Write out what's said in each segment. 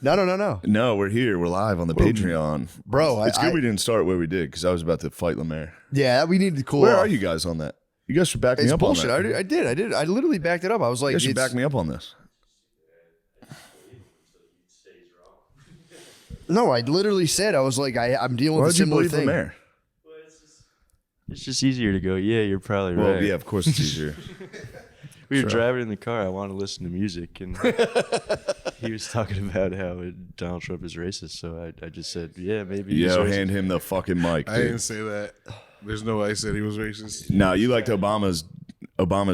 No. No, we're here. We're live on the Patreon. Bro, it's good we didn't start where we did because I was about to fight Lemaire. Yeah, we need to cool Where off. are you guys on that? You guys should back me It's up bullshit. on that. I did. I literally backed it up. I was like, You guys should back me up on this. No, I literally said, I was like, I'm dealing with a similar thing. Lemaire? It's just easier to go, yeah, you're probably right. Well, yeah, of course it's easier. We were driving in the car. I wanted to listen to music, and he was talking about how Donald Trump is racist. So I just said, yeah, maybe. He's racist. Hand him the fucking mic. I didn't say that. There's no way I said he was racist. No, you liked Obama's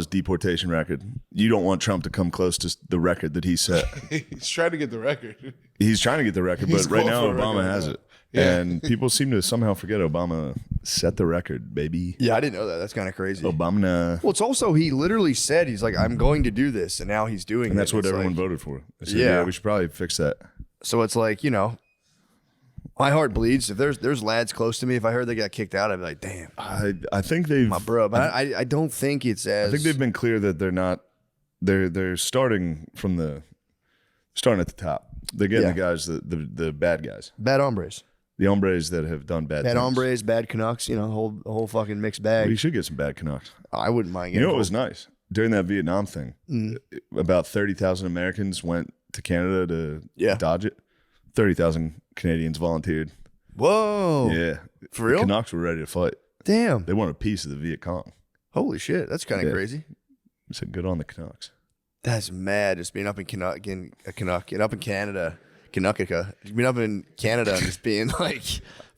deportation record. You don't want Trump to come close to the record that he set. He's trying to get the record. He's trying to get the record, but He's right going now for a Obama record has now. it. Yeah. And people seem to somehow forget Obama set the record, baby. Yeah, I didn't know that. That's kind of crazy. Obama. Well, it's also, he literally said, he's like, I'm going to do this. And now he's doing it. And that's what It's everyone like, voted for. They said, Yeah. we should probably fix that. So it's like, my heart bleeds. If there's lads close to me, if I heard they got kicked out, I'd be like, damn, I think they've my bro. But I don't think it's as. I think they've been clear that they're not. They're starting at the top. They're getting Yeah. the guys, the bad guys, bad hombres. the hombres that have done bad. Bad things. hombres, bad Canucks, the whole fucking mixed Well, bag. you should get some bad Canucks. I wouldn't mind You getting know what was nice during that Vietnam thing? About 30,000 Americans went to Canada to dodge it. 30,000 Canadians volunteered. Whoa. Yeah, For real? The Canucks were ready to fight. Damn. They wanted a piece of the Viet Cong. Holy shit. That's kind of Yeah. crazy. I said, good on the Canucks. That's mad. Just being up in Canuck, and up in Canada, Canuckica. Being up in Canada and just being like,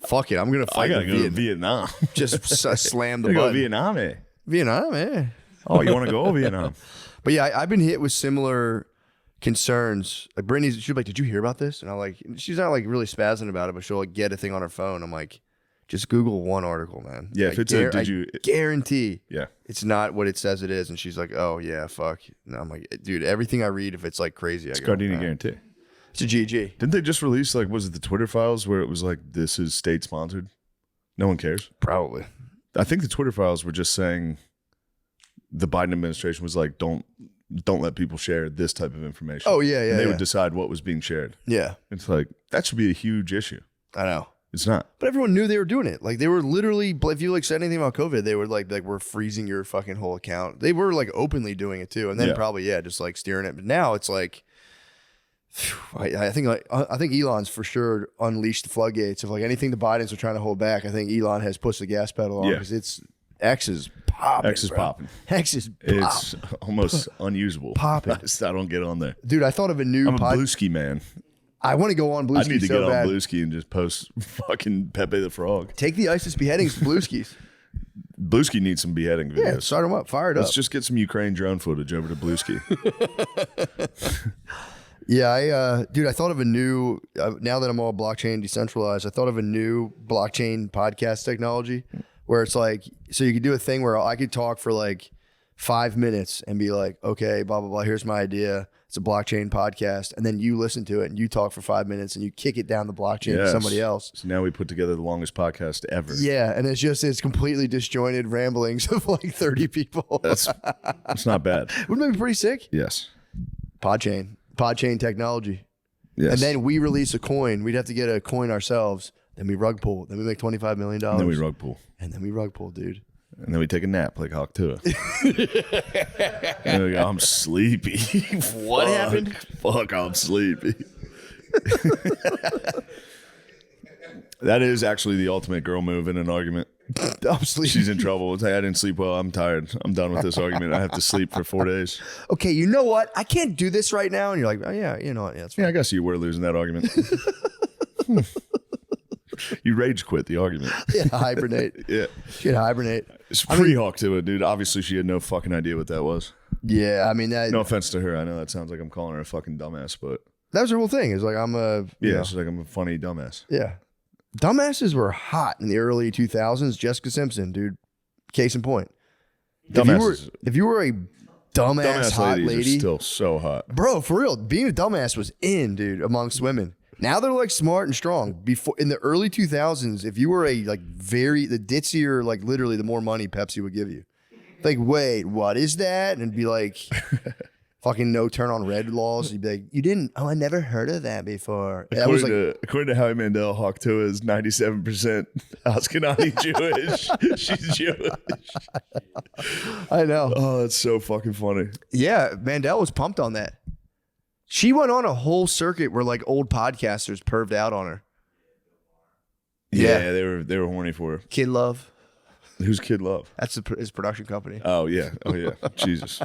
fuck it, I'm gonna I fight gotta in go to Vietnam. Vietnam. Just slam the I go to button. Vietnam, eh? Vietnam, eh? Oh, you want to go to Vietnam? But yeah, I've been hit with similar concerns. Like Brittany's, she'll be like, "Did you hear about this?" And I'm like, she's not like really spazzing about it, but she'll like get a thing on her phone. I'm like, just Google one article, man. Yeah, if it's I guarantee Yeah. it's not what it says it is. And she's like, "Oh yeah, fuck." And I'm like, dude, everything I read, if it's like crazy, It's I go, Gardini "Nah." guarantee. It's a GG. Didn't they just release, like, was it the Twitter files where it was like, this is state sponsored? No one cares. Probably. I think the Twitter files were just saying the Biden administration was like, don't let people share this type of information. Oh yeah, yeah. And they yeah. would decide what was being shared. Yeah, It's like, that should be a huge issue. I know. It's not. But everyone knew they were doing it. Like they were literally, if you like said anything about COVID, they were like we're freezing your fucking whole account. They were like openly doing it too, and then Yeah. probably just like steering it. But now it's like, I think Elon's for sure unleashed the floodgates of like anything the Bidens are trying to hold back. I think Elon has pushed the gas pedal on Yeah. because it's X is popping. X is bro. popping. X is It's almost unusable. Popping. I don't get on there. dude. I thought of a new I'm a pod. Blueski man. I want to go on I Blueski need to so get bad. on Blueski and just post fucking Pepe the Frog. Take the ISIS beheadings to Blueskis. Blueski needs some beheading videos. Yeah, start them up, fire it up. Let's just get some Ukraine drone footage over to Blueski. Yeah, dude, I thought of a new, now that I'm all blockchain decentralized, I thought of a new blockchain podcast technology where it's like, so you could do a thing where I could talk for like 5 minutes and be like, okay, blah, blah, blah, here's my idea. It's a blockchain podcast. And then you listen to it and you talk for 5 minutes and you kick it down the blockchain to Yes. somebody else. So now we put together the longest podcast ever. Yeah, and it's completely disjointed ramblings of like 30 people. That's not bad. Wouldn't that be pretty sick? Yes. Podchain technology. Yes. And then we release a coin. We'd have to get a coin ourselves. Then we rug pull. Then we make $25 million. And then we rug pull. And then we rug pull, dude. And then we take a nap like Hawk Tua. And we go, I'm sleepy. What happened? Fuck, I'm sleepy. That is actually the ultimate girl move in an argument. I'm sleepy. She's in trouble. It's like, I didn't sleep well. I'm tired. I'm done with this argument. I have to sleep for 4 days. Okay, you know what? I can't do this right now. And you're like, oh, yeah, you know what? Yeah, that's fine. Yeah, I guess you were losing that argument. You rage quit the argument. Yeah, hibernate. Yeah. She'd hibernate. It's pre-Hawk Tua, dude. Obviously, she had no fucking idea what that was. Yeah, I mean, that No offense to her. I know that sounds like I'm calling her a fucking dumbass, but was her whole thing. It's like, I'm a, you yeah, know, she's like, I'm a funny dumbass. yeah. Dumbasses were hot in the early 2000s. Jessica Simpson, dude. Case in point. Dumbasses. If you were a dumbass hot ladies lady, are still so hot. bro, for real, being a dumbass was in, dude, amongst women. Now they're like smart and strong. Before in the early 2000s, if you were a like the ditzier, like literally the more money Pepsi would give you. Like, wait, what is that? And it'd be like, if fucking no turn on red laws. You'd be like, you didn't? Oh, I never heard of that before. According to Howie Mandel, Hawk Tuah is 97% Ashkenazi Jewish. She's Jewish. I know. Oh, that's so fucking funny. Yeah, Mandel was pumped on that. She went on a whole circuit where like old podcasters perved out on her. Yeah, they were horny for her. Kid Love. Who's Kid Love? That's his production company. Oh yeah. Jesus.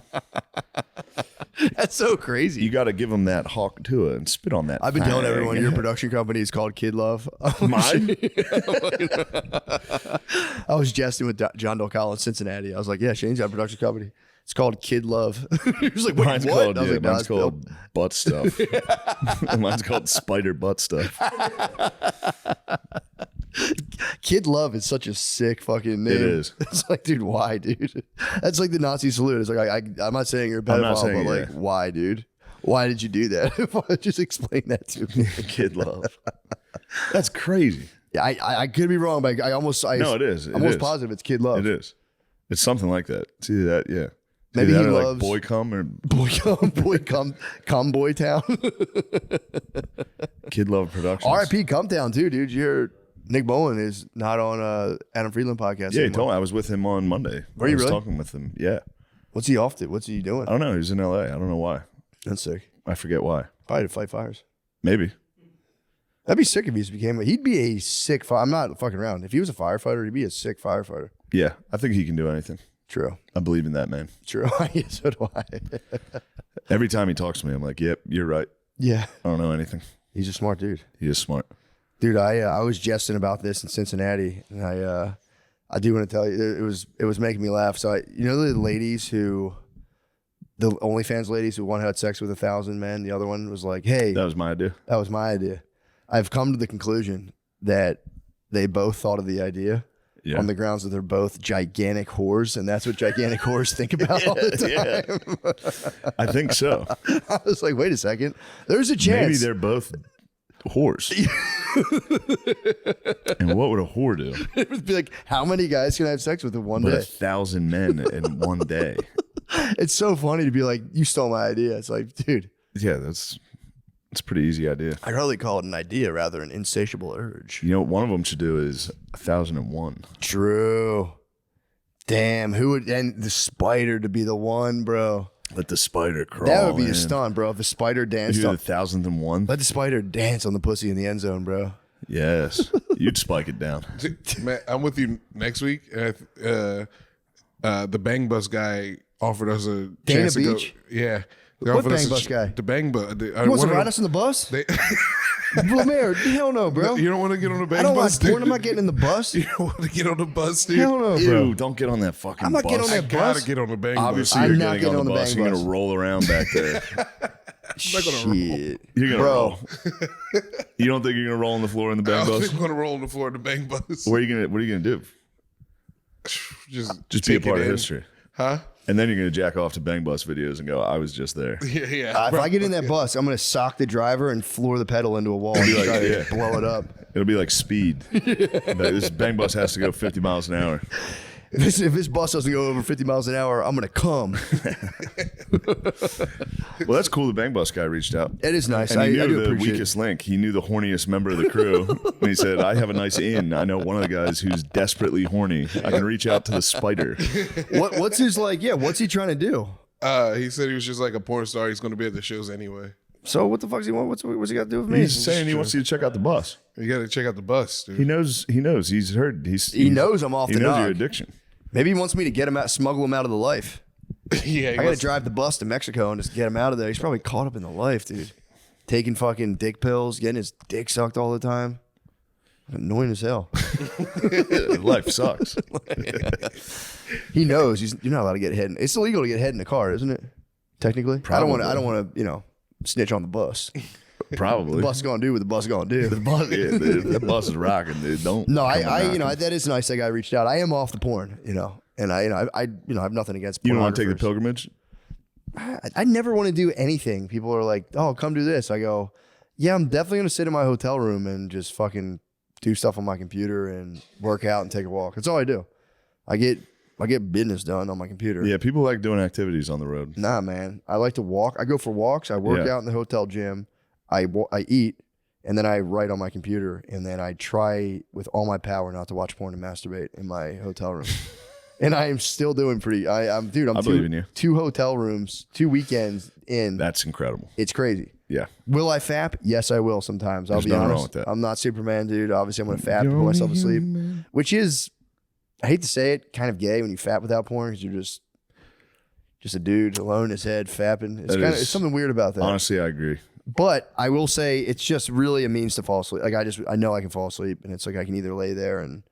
That's so crazy. You got to give him that Hawk Tuah and spit on that. I've been telling everyone your production company is called Kid Love. Mine? I was jesting with John Doe Collins, Cincinnati. I was like, yeah, Shane's got a production company. It's called Kid Love. He was like, wait, mine's what? called, I was like, mine's called Butt Stuff. Mine's called Spyder Butt Stuff. Kid Love is such a sick fucking name. It is. It's like, dude, why, dude? That's like the Nazi salute. It's like, I'm not saying you're a pedophile, but like, why, dude? Why did you do that? Just explain that to me. Kid Love. That's crazy. Yeah, I could be wrong, but no, it is. I'm almost positive it's Kid Love. It is. It's something like that. It's either that, yeah. Maybe he loves like Boy Cum or Boy Cum Boy Town. Kid Love Productions. R.I.P. Cum Town too, dude. Nick Bowen is not on Adam Friedland podcast. Yeah, he told me. I was with him on Monday. Were you I was really? talking with him. Yeah. What's he off to? What's he doing? I don't know. He's in L.A. I don't know why. That's sick. I forget why. Probably to fight fires. Maybe. That'd be sick if he'd be a sick I'm not fucking around. If he was a firefighter, he'd be a sick firefighter. Yeah, I think he can do anything. True. I believe in that man. True. So do I. Every time he talks to me, I'm like, yep, you're right. Yeah. I don't know anything. He's a smart dude. He is smart. Dude, I was jesting about this in Cincinnati, and I do want to tell you, it was making me laugh. So you know the OnlyFans ladies who one had sex with 1,000 men, the other one was like, hey, that was my idea. That was my idea. I've come to the conclusion that they both thought of the idea. Yeah. On the grounds that they're both gigantic whores, and that's what gigantic whores think about all the time. Yeah. I think so. I was like, wait a second. There's a chance. Maybe they're both whores. And what would a whore do? It would be like, how many guys can I have sex with in one day? 1,000 men in one day. It's so funny to be like, you stole my idea. It's like, dude. Yeah, it's a pretty easy idea. I'd rather call it an idea rather than an insatiable urge. You know what one of them should do is 1,001. True. Damn, who would, and the Spyder to be the one, bro. Let the Spyder crawl. That would be a stunt, bro. If the Spyder danced. You do the 1,001. Let the Spyder dance on the pussy in the end zone, bro. Yes. You'd spike it down. Man, I'm with you next week. The Bang Bus guy offered us a Dana chance Beach? to go. Yeah. What Bang Bus guy? The Bang Bus. He wants to ride us on the bus? Mayor, hell no, bro. You don't want to get on the Bang I don't Bus? like porn. I'm not getting in the bus. You don't want to get on the bus, dude? Hell no, bro. Ew, don't get on that fucking bus. I'm not getting on I that gotta bus. get on the Bang Obviously, Bus. you're I'm not getting on the bus. Bang You're Bus. going to roll around back there. I'm not gonna roll. You're going to Bro. roll. You don't think you're going to roll on the floor in the I Bang don't Bus? think I'm gonna roll on the floor of the Bang Bus. What are you going to do? Just be a take part it of in. history. Huh? And then you're going to jack off to Bang Bus videos and go, I was just there. Yeah. If I get in that bus, I'm going to sock the driver and floor the pedal into a wall and like, try to yeah. blow it up. It'll be like speed. This Bang Bus has to go 50 miles an hour. If this bus doesn't go over 50 miles an hour, I'm going to come. Well, that's cool. The Bang Bus guy reached out. It is nice. And he I knew do the appreciate weakest link. He knew the horniest member of the crew. And he said, I have a nice in. I know one of the guys who's desperately horny. I can reach out to the Spyder. What's his like? Yeah, what's he trying to do? He said he was just like a porn star. He's going to be at the shows anyway. So what the fuck's he want? What's he got to do with me? He's saying he wants you to check out the bus. You got to check out the bus, dude. He knows. He's heard. He knows I'm off He the knows dog. your addiction. Maybe he wants me to get him out, smuggle him out of the life. Yeah, I got to drive the bus to Mexico and just get him out of there. He's probably caught up in the life, dude. Taking fucking dick pills, getting his dick sucked all the time. Annoying as hell. Life sucks. He knows you're not allowed to get head. It's illegal to get head in the car, isn't it? Technically, Probably. I don't want to, snitch on the bus. Probably. The bus is gonna do what the bus is gonna do. The bus, the bus is rocking, dude. Don't. No, come that is nice. That guy reached out. I am off the porn, and I have nothing against. You don't want to take the pornographers. pilgrimage? I never want to do anything. People are like, "Oh, come do this." I go, "Yeah, I'm definitely gonna sit in my hotel room and just fucking do stuff on my computer and work out and take a walk." That's all I do. I I get business done on my computer. Yeah, people like doing activities on the road. Nah, man. I like to walk. I go for walks. I work out in the hotel gym. I eat, and then I write on my computer, and then I try with all my power not to watch porn and masturbate in my hotel room. And I am still doing pretty. I'm believe in you. 2 hotel rooms, 2 weekends in. That's incredible. It's crazy. Yeah. Will I fap? Yes, I will sometimes. I'll be honest. Wrong with that. I'm not Superman, dude. Obviously, I'm going to fap to put myself to sleep, which is, I hate to say it, kind of gay when you fap without porn because you're just a dude alone in his head fapping. It's something weird about that. Honestly, I agree. But I will say it's just really a means to fall asleep. Like I know I can fall asleep, and it's like I can either lay there and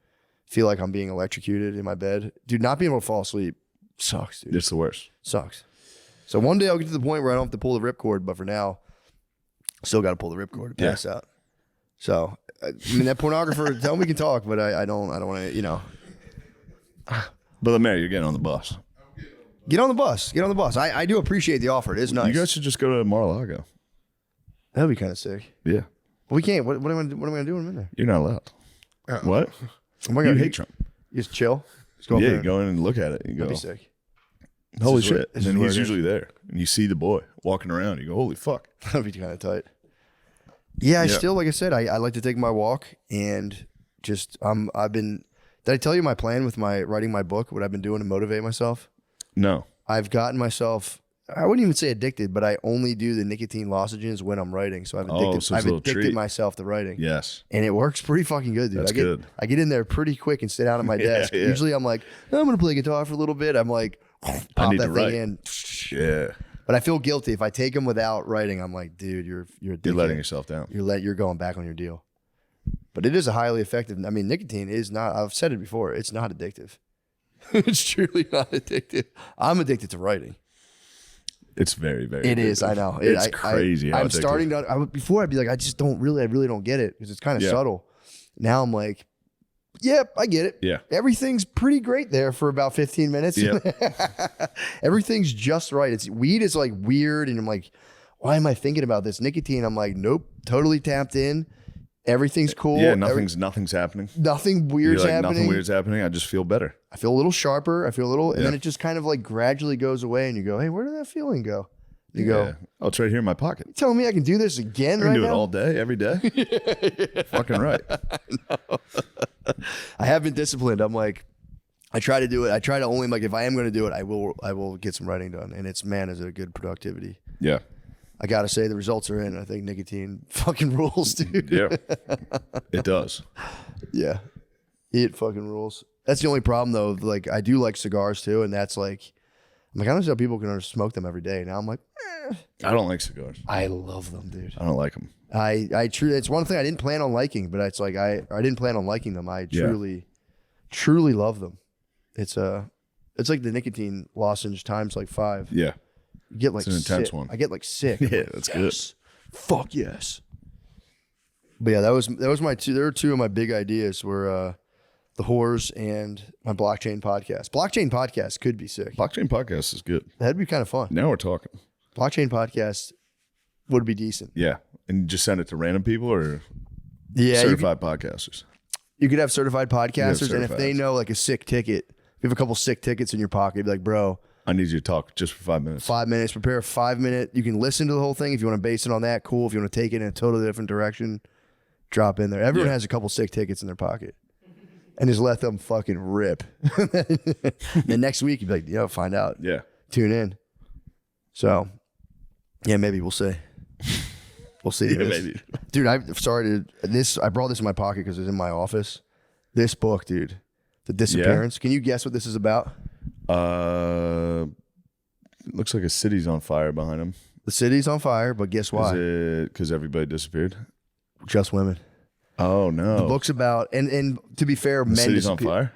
feel like I'm being electrocuted in my bed. Dude, not being able to fall asleep sucks, dude. It's the worst. Sucks. So one day I'll get to the point where I don't have to pull the ripcord, but for now, still got to pull the ripcord to pass out. So, I mean, that pornographer, tell him we can talk, but I don't want to, you know. But Mary, you're getting on the bus. Get on the bus. Get on the bus. I do appreciate the offer. It is nice. You guys should just go to Mar-a-Lago. That'd be kind of sick. Yeah. But we can't. What am I going to do when I'm in there? You're not allowed. What? Oh my You God. hate Trump. You just chill? Just go up Yeah, there. you go in and look at it. You go, That'd be sick. holy This is where- shit. this And is then where he's it is. usually there. And you see the boy walking around. You go, holy fuck. That'd be kind of tight. Yeah, I still, like I said, I like to take my walk and just, did I tell you my plan with writing my book, what I've been doing to motivate myself? No. I've gotten myself, I wouldn't even say addicted, but I only do the nicotine lozenges when I'm writing. So I've addicted myself to writing. Yes. And it works pretty fucking good, dude. That's good. I get in there pretty quick and sit down at my desk. Yeah. Usually I'm like, I'm going to play guitar for a little bit. I'm like, pop that thing in. Yeah. But I feel guilty if I take them without writing. I'm like, dude, you're You're letting yourself down. You're going back on your deal. But it is a highly effective. I mean, nicotine is not. I've said it before. It's not addictive. It's truly not addictive. I'm addicted to writing. It's very, very. It is. I know. It's crazy. I'm starting to. Before I'd be like, I really don't get it because it's kind of subtle. Now I'm like, yep, I get it. Yeah. Everything's pretty great there for about 15 minutes. Yeah. Everything's just right. Weed is like weird. And I'm like, why am I thinking about this? Nicotine, I'm like, nope, totally tapped in. Everything's cool. Yeah, nothing's happening. Nothing weird's happening. Nothing weird's happening. I just feel better. I feel a little sharper. I feel a little, and then it just kind of like gradually goes away and you go, hey, where did that feeling go? You go, oh, it's right here in my pocket. You telling me I can do this again I can right do now? it all day, every day. Fucking right. I have been disciplined. I'm like, I try to do it. I try to only like if I am going to do it, I will get some writing done. And it's is a good productivity. Yeah. I gotta say the results are in. I think nicotine fucking rules, dude. Yeah. It does. Yeah. It fucking rules. That's the only problem though. Like I do like cigars too, and that's like I'm like, I don't know how people can smoke them every day. Now I'm like, I don't like cigars. I love them, dude. I don't like them. It's one thing I didn't plan on liking, but it's like I didn't plan on liking them. I truly love them. It's like the nicotine lozenge times like 5. Yeah. You get like it's an intense sick. one. I get like sick. Yeah, that's good. Fuck yes. But yeah, that was my two. There were 2 of my big ideas were the whores and my blockchain podcast. Blockchain podcast could be sick. Blockchain podcast is good. That'd be kind of fun. Now we're talking. Blockchain podcast would be decent. Yeah. And just send it to random people or certified podcasters. You could have certified podcasters, and if they know like a sick ticket, if you have a couple sick tickets in your pocket, be like, bro, I need you to talk just for 5 minutes. 5 minutes. Prepare a 5-minute. You can listen to the whole thing if you want to base it on that. Cool. If you want to take it in a totally different direction, drop in there. Everyone has a couple sick tickets in their pocket, and just let them fucking rip. Then next week you'd be like, find out. Yeah. Tune in. So, yeah, maybe we'll see. We'll see. Yeah, maybe. Dude, I brought this in my pocket because it was in my office. This book, dude, The Disappearance. Can you guess what this is about? It looks like a city's on fire behind him. The city's on fire, but guess why? Is it because everybody disappeared? Just women. Oh no. The book's about and to be fair, men city's on fire.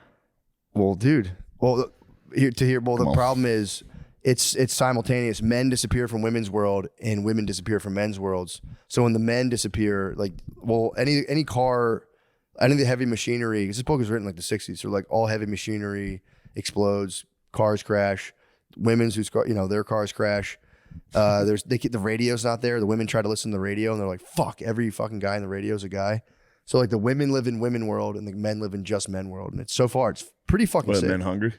Well, dude. Well, the problem is it's simultaneous. Men disappear from women's world and women disappear from men's worlds. So when the men disappear, any car, any of the heavy machinery, because this book was written like the 60s, so like all heavy machinery explodes, cars crash, women's their cars crash. The radio's not there. The women try to listen to the radio and they're like, fuck, every fucking guy in the radio is a guy. So like the women live in women world and the men live in just men world. And it's pretty fucking sick. Men hungry?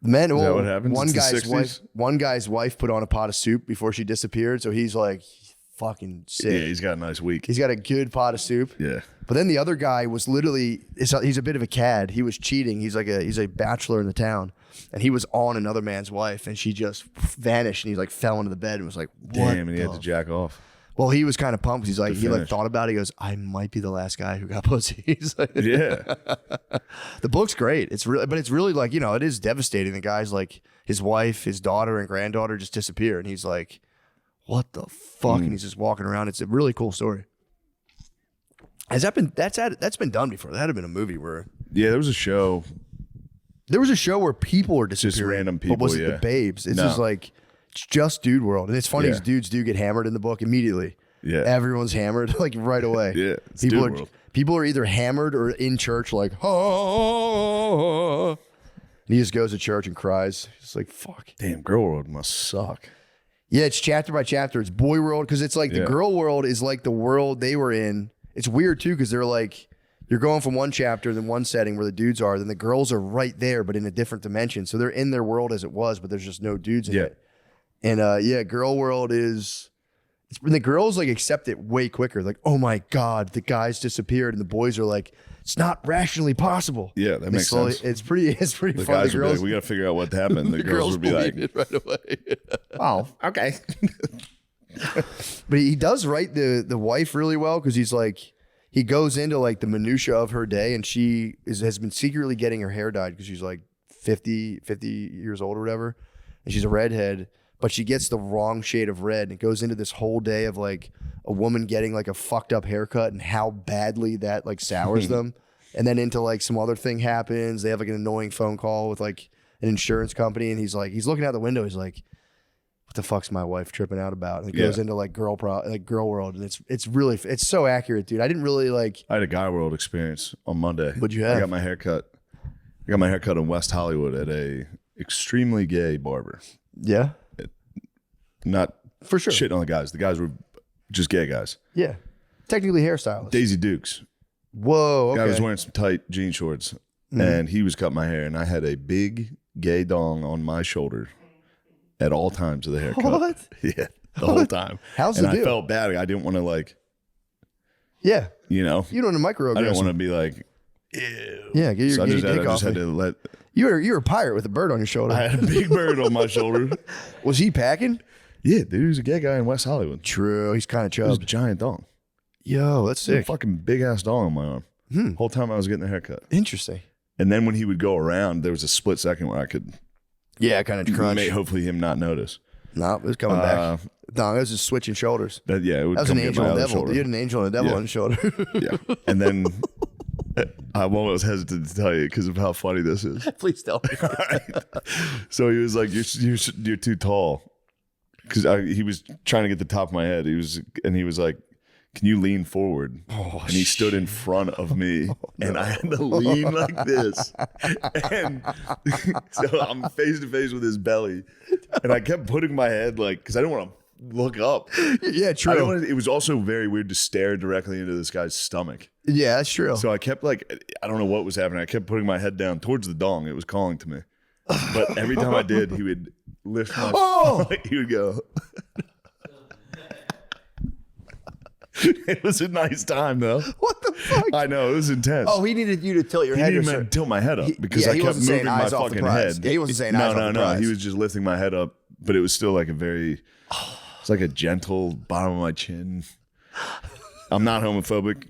Men, Is that what happens? One It's the guy's 60s? wife. One guy's wife put on a pot of soup before she disappeared, so he's like fucking sick. Yeah, he's got a nice week. He's got a good pot of soup. Yeah. But then the other guy was literally, he's a bit of a cad. He was cheating. He's a bachelor in the town, and he was on another man's wife, and she just vanished, and he like fell into the bed and was like, what? Damn, and he had to jack off. Well, he was kind of pumped. He's like, he like finish. thought about it. He goes, I might be the last guy who got pussy. He's like, Yeah. the book's great. It's really like, you know, it is devastating. The guy's like, his wife, his daughter, and granddaughter just disappear, and he's like, what the fuck? And he's just walking around. It's a really cool story. Has that been that's been done before? That had been a movie where Yeah, there was a show. there was a show where people were disappearing. Just random But was it people, the yeah. babes? It's No. just like it's just dude world. And it's funny Yeah. as dudes do get hammered in the book immediately. Yeah. Everyone's hammered like right away. Yeah, it's People dude are world. people are either hammered or in church like oh. And he just goes to church and cries. He's like, fuck. Damn, Girl World must suck. Yeah, it's chapter by chapter. It's boy world because it's like the Yeah. girl world is like the world they were in. It's weird too because they're like you're going from one chapter in one setting where the dudes are, then the girls are right there but in a different dimension. So they're in their world as it was, but there's just no dudes in Yeah. it. And yeah, girl world is. And the girls like accept it way quicker. Like, oh my god, the guys disappeared, and the boys are like, it's not rationally possible. Yeah, that They makes slowly- sense. It's pretty The fun. guys The would be girls, like, we got to figure out what happened. The the girls would be like, believe it right away. oh, okay. But he does write the wife really well because he's like he goes into like the minutia of her day, and she has been secretly getting her hair dyed because she's like 50 years old or whatever, and she's a redhead, but she gets the wrong shade of red, and it goes into this whole day of like a woman getting like a fucked up haircut and how badly that like sours them, and then into like some other thing happens. They have like an annoying phone call with like an insurance company, and he's looking out the window. He's like, what the fuck's my wife tripping out about? And it goes into like girl world, and it's so accurate, dude. I didn't really like. I had a Guy World experience on Monday. What'd you have? I got my hair cut in West Hollywood at a extremely gay barber. Yeah, Not for sure. shitting on the guys. The guys were just gay guys. Yeah, technically hairstylist. Daisy Dukes. Whoa, Guy was okay. wearing some tight jean shorts, and he was cutting my hair, and I had a big gay dong on my shoulder at all times of the haircut. What? Yeah, the whole time. How's and the I deal? felt bad. I didn't want to like, Yeah, you know, you don't want to microaggress. I didn't want to him. be like, ew. Yeah, get your So I gay just, dick off. had to let. You're a pirate with a bird on your shoulder. I had a big bird on my shoulder. Was he packing? Yeah, dude, he was a gay guy in West Hollywood. True, he's kind of It was a chubbed. giant dong. Yo, that's A sick. fucking big ass dong on my arm. Whole time I was getting the haircut. Interesting. And then when he would go around, there was a split second where I could Yeah, kind of crunch. hopefully him not notice. No, it was coming back. No, it was just switching shoulders. That yeah, it would That was come an get angel my and other devil. shoulder. You had an angel and a devil Yeah. on your shoulder. Yeah, and then I was hesitant to tell you because of how funny this is. Please tell me. So he was like, "You're too tall," because he was trying to get the top of my head. He was like, "Can you lean forward?" And he stood in front of me, and I had to lean like this, and so I'm face to face with his belly, and I kept putting my head like because I didn't want to look up. Yeah, true. It was also very weird to stare directly into this guy's stomach. Yeah, that's true. So I kept like, I don't know what was happening. I kept putting my head down towards the dong. It was calling to me. But every time I did, he would lift my, he would go. It was a nice time though. What the fuck? I know, it was intense. Oh, he needed you to tilt your He head. didn't or even so- tilt my head up because yeah, I he kept wasn't saying moving my eyes off the fucking prize. head. Yeah, he wasn't saying no, eyes off no, the no. prize. He was just lifting my head up, but it was still like a very, it's like a gentle bottom of my chin. I'm not homophobic.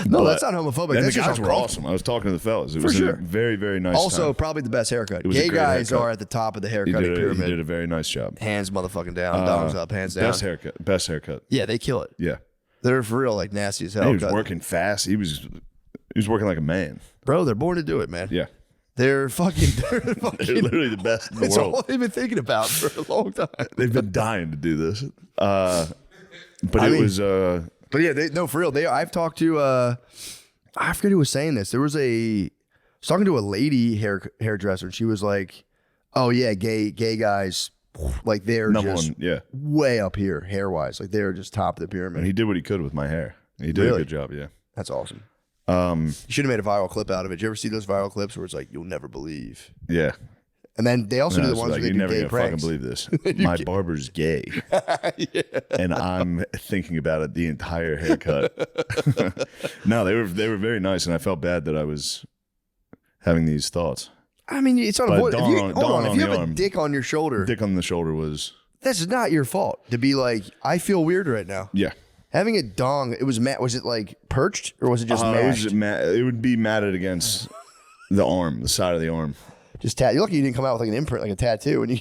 No, but- that's not homophobic. And That's the just guys were uncomfortable. awesome. I was talking to the fellas. It For was sure. a very, very nice Also, time. probably the best haircut. was a Gay great guys haircut. are at the top of the He haircutting did, he pyramid. did a very nice job. Hands motherfucking down, dongs up, hands down. Best haircut. Yeah, they kill it. Yeah. They're for real, like nasty as hell. And he was cut. working fast. He was working like a man. Bro, they're born to do it, man. Yeah. They're fucking. They're They're fucking. literally the best in the It's all world. they've been thinking about for a long time. They've been dying to do this. But I it mean- was But yeah, no, for real. I've talked to. I forget who was saying this. There was I was talking to a lady hairdresser, and she was like, "Oh yeah, gay guys, like they're number just one. Yeah. way up here hair wise. Like they're just top of the pyramid." And he did what he could with my hair. He did a Really? good job. Yeah. That's awesome. You should have made a viral clip out of it. Did you ever see those viral clips where it's like, you'll never believe? Yeah. And then they also do the It's ones like, where they you're do never gay gonna pranks. fucking believe this. My barber's gay, and I'm thinking about it the entire haircut. No, they were very nice, and I felt bad that I was having these thoughts. I mean, it's unavoidable. Dawn If on you the have a arm. dick on your shoulder, Dick on the shoulder was that's not your fault to be like, I feel weird right now. yeah. Having a dong, it was was it like perched or was it just mashed? It would be matted against the arm, the side of the arm. Just You're lucky you didn't come out with like an imprint, like a tattoo. When you,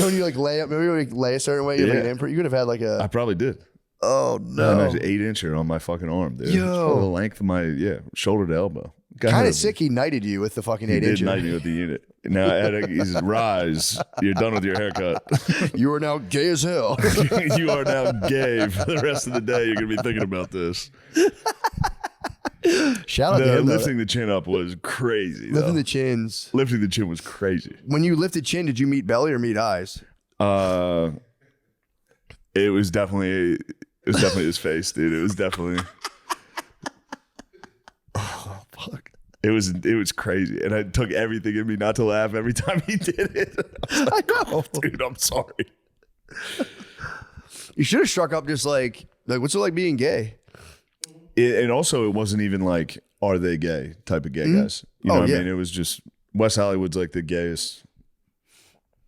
when you like lay up, maybe you like lay a certain way, you have like an imprint. You could have had like I a. probably did. Oh A no! nice 8-incher on my fucking arm, dude. Yo. It's probably the length of my shoulder to elbow. Kind of sick. He knighted you with the fucking 8 He inch. did knight me with the unit. Now he says, "Rise, you're done with your haircut. You are now gay as hell. You are now gay for the rest of the day. You're gonna be thinking about this." Shout out to him. Lifting the chin up was crazy. Lifting the chins. Lifting the chin was crazy. When you lifted chin, did you meet belly or meet eyes? It was definitely his face, dude. It was definitely. Oh fuck! It was crazy, and it took everything in me not to laugh every time he did it. I know, dude. I'm sorry. You should have struck up just like what's it like being gay? And also, it wasn't even like, are they gay type of gay guys. You know what I mean? It was just West Hollywood's like the gayest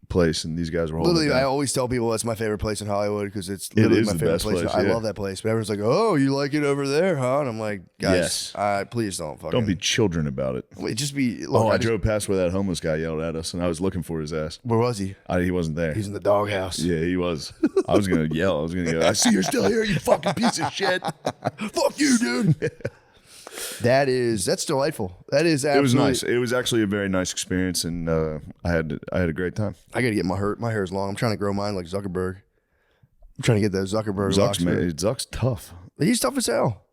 place, and these guys were holding Literally, it down. I always tell people that's my favorite place in Hollywood because it's It literally is my the favorite best place. place, I yeah. love that place. But everyone's like, "Oh, you like it over there, huh?" And I'm like, "Guys, Yes. please don't fucking Don't be children about it. Wait, just be." Look, I drove past where that homeless guy yelled at us, and I was looking for his ass. Where was he? He wasn't there. He's in the doghouse. Yeah, he was. I was gonna yell. I was gonna go, "I see you're still here, you fucking piece of shit! Fuck you, dude!" That's delightful. That is absolutely. It was nice. It was actually a very nice experience, and I had a great time. I gotta get my hair is long. I'm trying to grow mine like Zuckerberg. I'm trying to get that Zuckerberg. locks, Zuck's tough. He's tough as hell.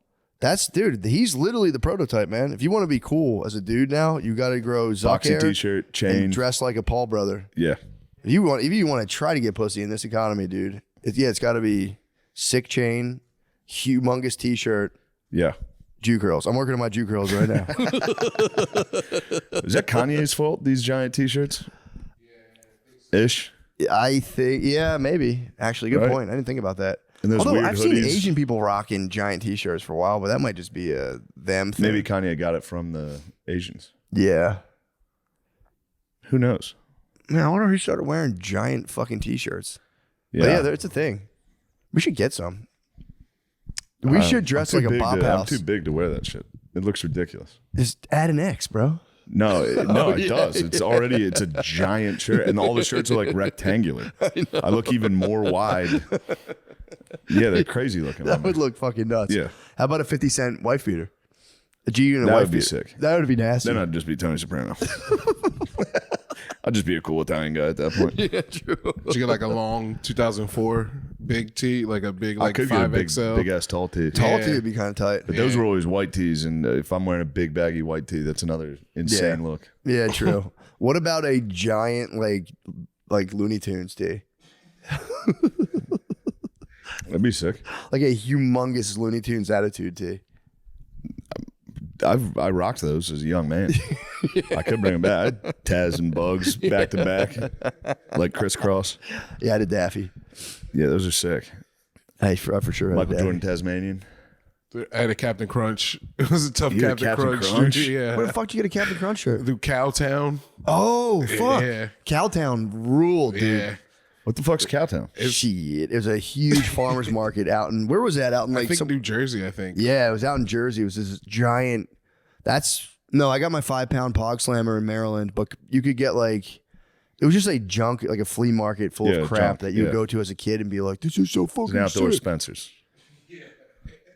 Dude. He's literally the prototype, man. If you want to be cool as a dude now, you got to grow Zuck Boxy hair, t-shirt, chain, and dress like a Paul brother. Yeah, If you want to try to get pussy in this economy, dude, it's got to be sick chain, humongous t-shirt, yeah. Jew curls. I'm working on my Jew curls right now. Is that Kanye's fault? These giant t-shirts, ish. I think, yeah, maybe. Actually, good Right. point. I didn't think about that. And those Although weird I've seen hoodies. Asian people rocking giant t-shirts for a while, but that might just be a them thing. Maybe Kanye got it from the Asians. Yeah. Who knows? Man, I wonder who started wearing giant fucking t-shirts. Yeah, But yeah, it's a thing. We should get some. We should dress I'm like too a big bop to- house. I'm too big to wear that shit. It looks ridiculous. Just add an X, bro. No, it does. It's a giant shirt, and all the shirts are like rectangular. I look even more wide. Yeah, they're crazy looking. That would look fucking nuts. Yeah. How about a 50 cent wife beater? A G unit That wife would be beater. sick. That would be nasty. Then I'd just be Tony Soprano. I'd just be a cool Italian guy at that point. Yeah, true. Did you get like a long 2004 big tee, like a big I like could get a 5XL? big ass tall tee. Tall Yeah. tee would be kind of tight. But those were always white tees, and if I'm wearing a big baggy white tee, that's another insane Yeah. look. Yeah, true. What about a giant like Looney Tunes tee? That'd be sick. Like a humongous Looney Tunes attitude tee. I rocked those as a young man. I could bring them back. I'd Taz and Bugs back to back, like crisscross. Yeah, I did Daffy. Yeah, those are sick. I for sure had Michael Daffy. Jordan Tasmanian. I had a Captain Crunch. It was a tough You had Captain, Captain Crunch. Crunch? Yeah. Where the fuck did you get a Captain Crunch shirt? Through Cowtown. Oh, fuck. Yeah. Cowtown ruled, dude. Yeah. What the fuck's Cowtown? Shit. It was a huge farmer's market out in, where was that? Out in I like think some, New Jersey, I think. yeah, it was out in Jersey. It was this giant, I got my 5-pound Pog Slammer in Maryland, but you could get like, it was just a junk, like a flea market full Yeah, of crap junk, that you would yeah. go to as a kid and be like, this is so It's fucking an outdoor sick. Spencer's.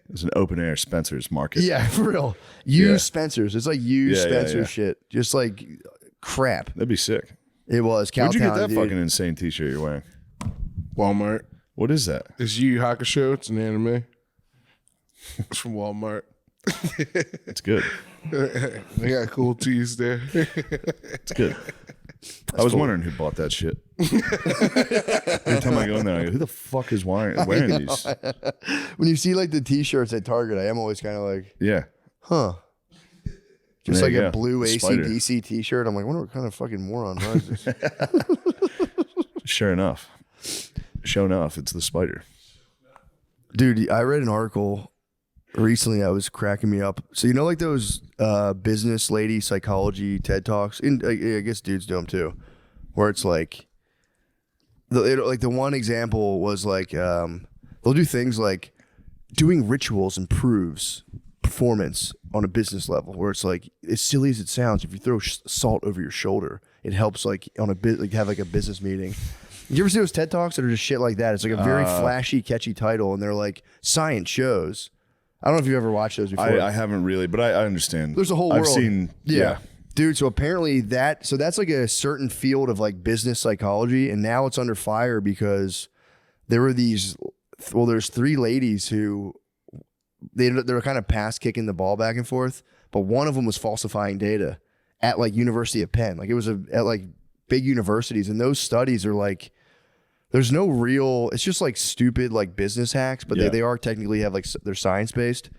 It's an open air Spencer's market. Yeah, for real. Used Yeah. Spencer's. It's like used Yeah, yeah, Spencer's yeah. shit. Just like crap. That'd be sick. It was. Cowtown, Where'd you get that dude. fucking insane t-shirt you're wearing? Walmart. What is that? It's Yu Yu Hakusho. It's an anime. It's from Walmart. It's good. They got cool tees there. It's good. I was wondering who bought that shit. Every time I go in there, I go, who the fuck is wearing these? When you see like the T-shirts at Target, I am always kind of like, Yeah. huh. Just There like you a go. blue Spyder. AC/DC T-shirt. I'm like, I wonder what kind of fucking moron buys this. Sure enough. It's the Spyder. Dude, I read an article recently that was cracking me up. So you know, like those business lady psychology TED Talks, and I guess dudes do them too, where it's like, the one example was like, they'll do things like doing rituals improves performance on a business level, where it's like, as silly as it sounds, if you throw salt over your shoulder, it helps like on a bit, like have like a business meeting. Did you ever see those TED Talks that are just shit like that? It's like a very flashy, catchy title, and they're like, science shows. I don't know if you've ever watched those before. I haven't really, but I understand. There's a whole world. I've seen, yeah. Dude, so apparently that's like a certain field of like business psychology, and now it's under fire because there were there's 3 ladies who they were kind of pass kicking the ball back and forth, but one of them was falsifying data at like University of Penn. Like it was at like big universities, and those studies are like, there's no real, it's just like stupid like business hacks, but they are technically have like, they're science based,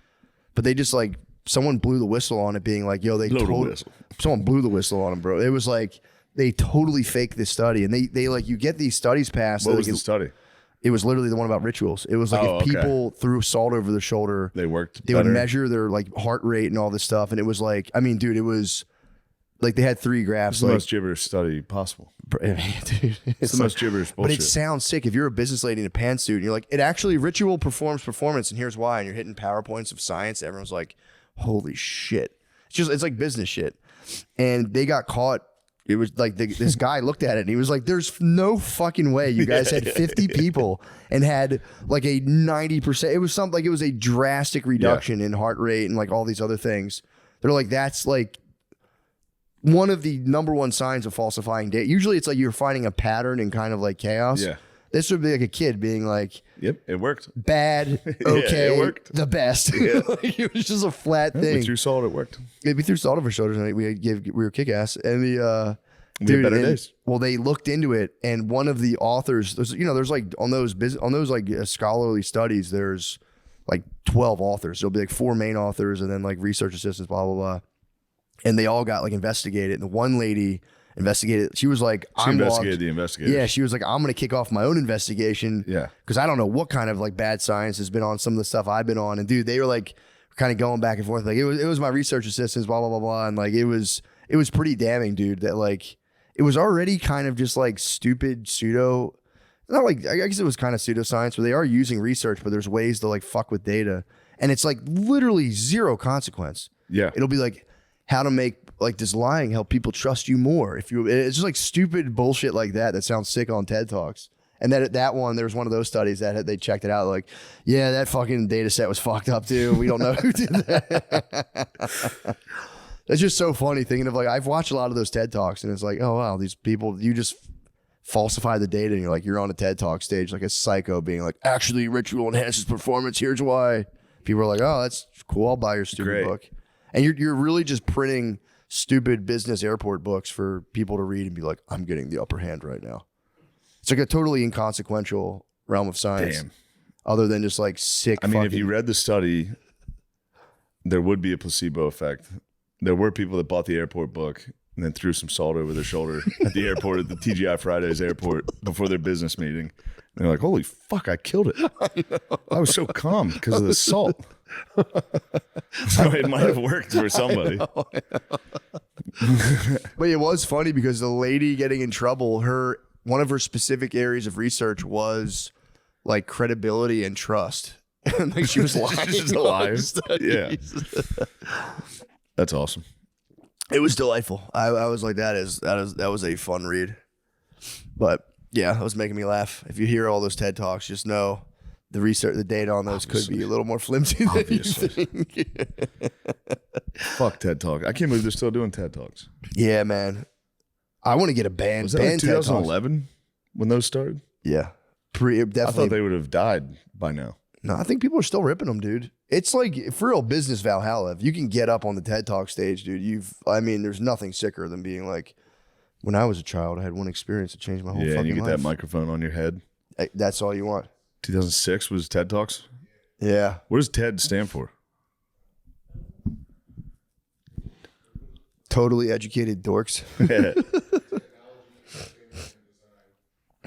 but they just like, someone blew the whistle on it being like, yo, someone blew the whistle on them, bro. It was like, they totally faked this study, and they like, you get these studies passed. What was the study? It was literally the one about rituals. It was like, if people threw salt over their shoulder, they would measure their like heart rate and all this stuff. And it was like, I mean, dude, it was like, they had 3 graphs. It's the most gibberish study possible. Dude, it's the most gibberish bullshit. But it sounds sick. If you're a business lady in a pantsuit and you're like, it actually ritual performs performance, and here's why, and you're hitting PowerPoints of science, everyone's like, holy shit. It's like business shit. And they got caught. It was like this guy looked at it and he was like, there's no fucking way you guys had 50 people and had like a 90%. It was something like, it was a drastic reduction in heart rate and like all these other things. They're like, that's like one of the number one signs of falsifying data. Usually it's like you're finding a pattern in kind of like chaos. Yeah. This would be like a kid being like, yep, it worked. Bad, okay, it worked. The best. Yeah. It was just a flat thing. We threw salt, it worked. Yeah, we threw salt over our shoulders and we were kick ass. And we had better days. Well, they looked into it, and one of the authors, there's like on those like scholarly studies, there's like 12 authors. There'll be like 4 main authors and then like research assistants, blah blah blah. And they all got like investigated. And the one lady investigated. She was like, she investigated the investigators. Yeah, she was like, I'm gonna kick off my own investigation. Yeah, because I don't know what kind of like bad science has been on some of the stuff I've been on. And dude, they were like kind of going back and forth. Like it was my research assistants, blah blah blah blah. And like it was pretty damning, dude. That like it was already kind of just like stupid pseudo. Not like, I guess it was kind of pseudoscience where they are using research, but there's ways to like fuck with data, and it's like literally zero consequence. Yeah, it'll be like how to make like this lying help people trust you more. It's just like stupid bullshit like that sounds sick on TED Talks. And then that one, there was one of those studies that they checked it out. Like, yeah, that fucking data set was fucked up too. We don't know who did that. That's just so funny thinking of like, I've watched a lot of those TED Talks and it's like, oh wow, these people, you just falsify the data and you're like, you're on a TED Talk stage like a psycho being like, actually ritual enhances performance. Here's why. People are like, oh, that's cool. I'll buy your stupid book. And you're really just printing stupid business airport books for people to read and be like, I'm getting the upper hand right now. It's like a totally inconsequential realm of science. Damn. Other than just like sick. I mean, if you read the study, there would be a placebo effect. There were people that bought the airport book and then threw some salt over their shoulder at the airport, at the TGI Fridays airport before their business meeting. And they're like, holy fuck, I killed it. I was so calm because of the salt. So it might have worked for somebody. But it was funny because the lady getting in trouble, one of her specific areas of research was like credibility and trust. And like she was lying. She's a liar. Yeah. That's awesome. It was delightful. I was like, that was a fun read. But yeah, it was making me laugh. If you hear all those TED Talks, just know the research, the data on those could be a little more flimsy than you think. Fuck TED Talk. I can't believe they're still doing TED Talks. Yeah, man. I want to get a band. Was that like 2011 when those started? Yeah. Definitely. I thought they would have died by now. No, I think people are still ripping them, dude. It's like, for real business Valhalla. If you can get up on the TED Talk stage, dude, there's nothing sicker than being like, When I was a child, I had one experience that changed my whole fucking and you get life. that microphone on your head. That's all you want. 2006 was TED Talks. Yeah. What does TED stand for? Totally educated dorks.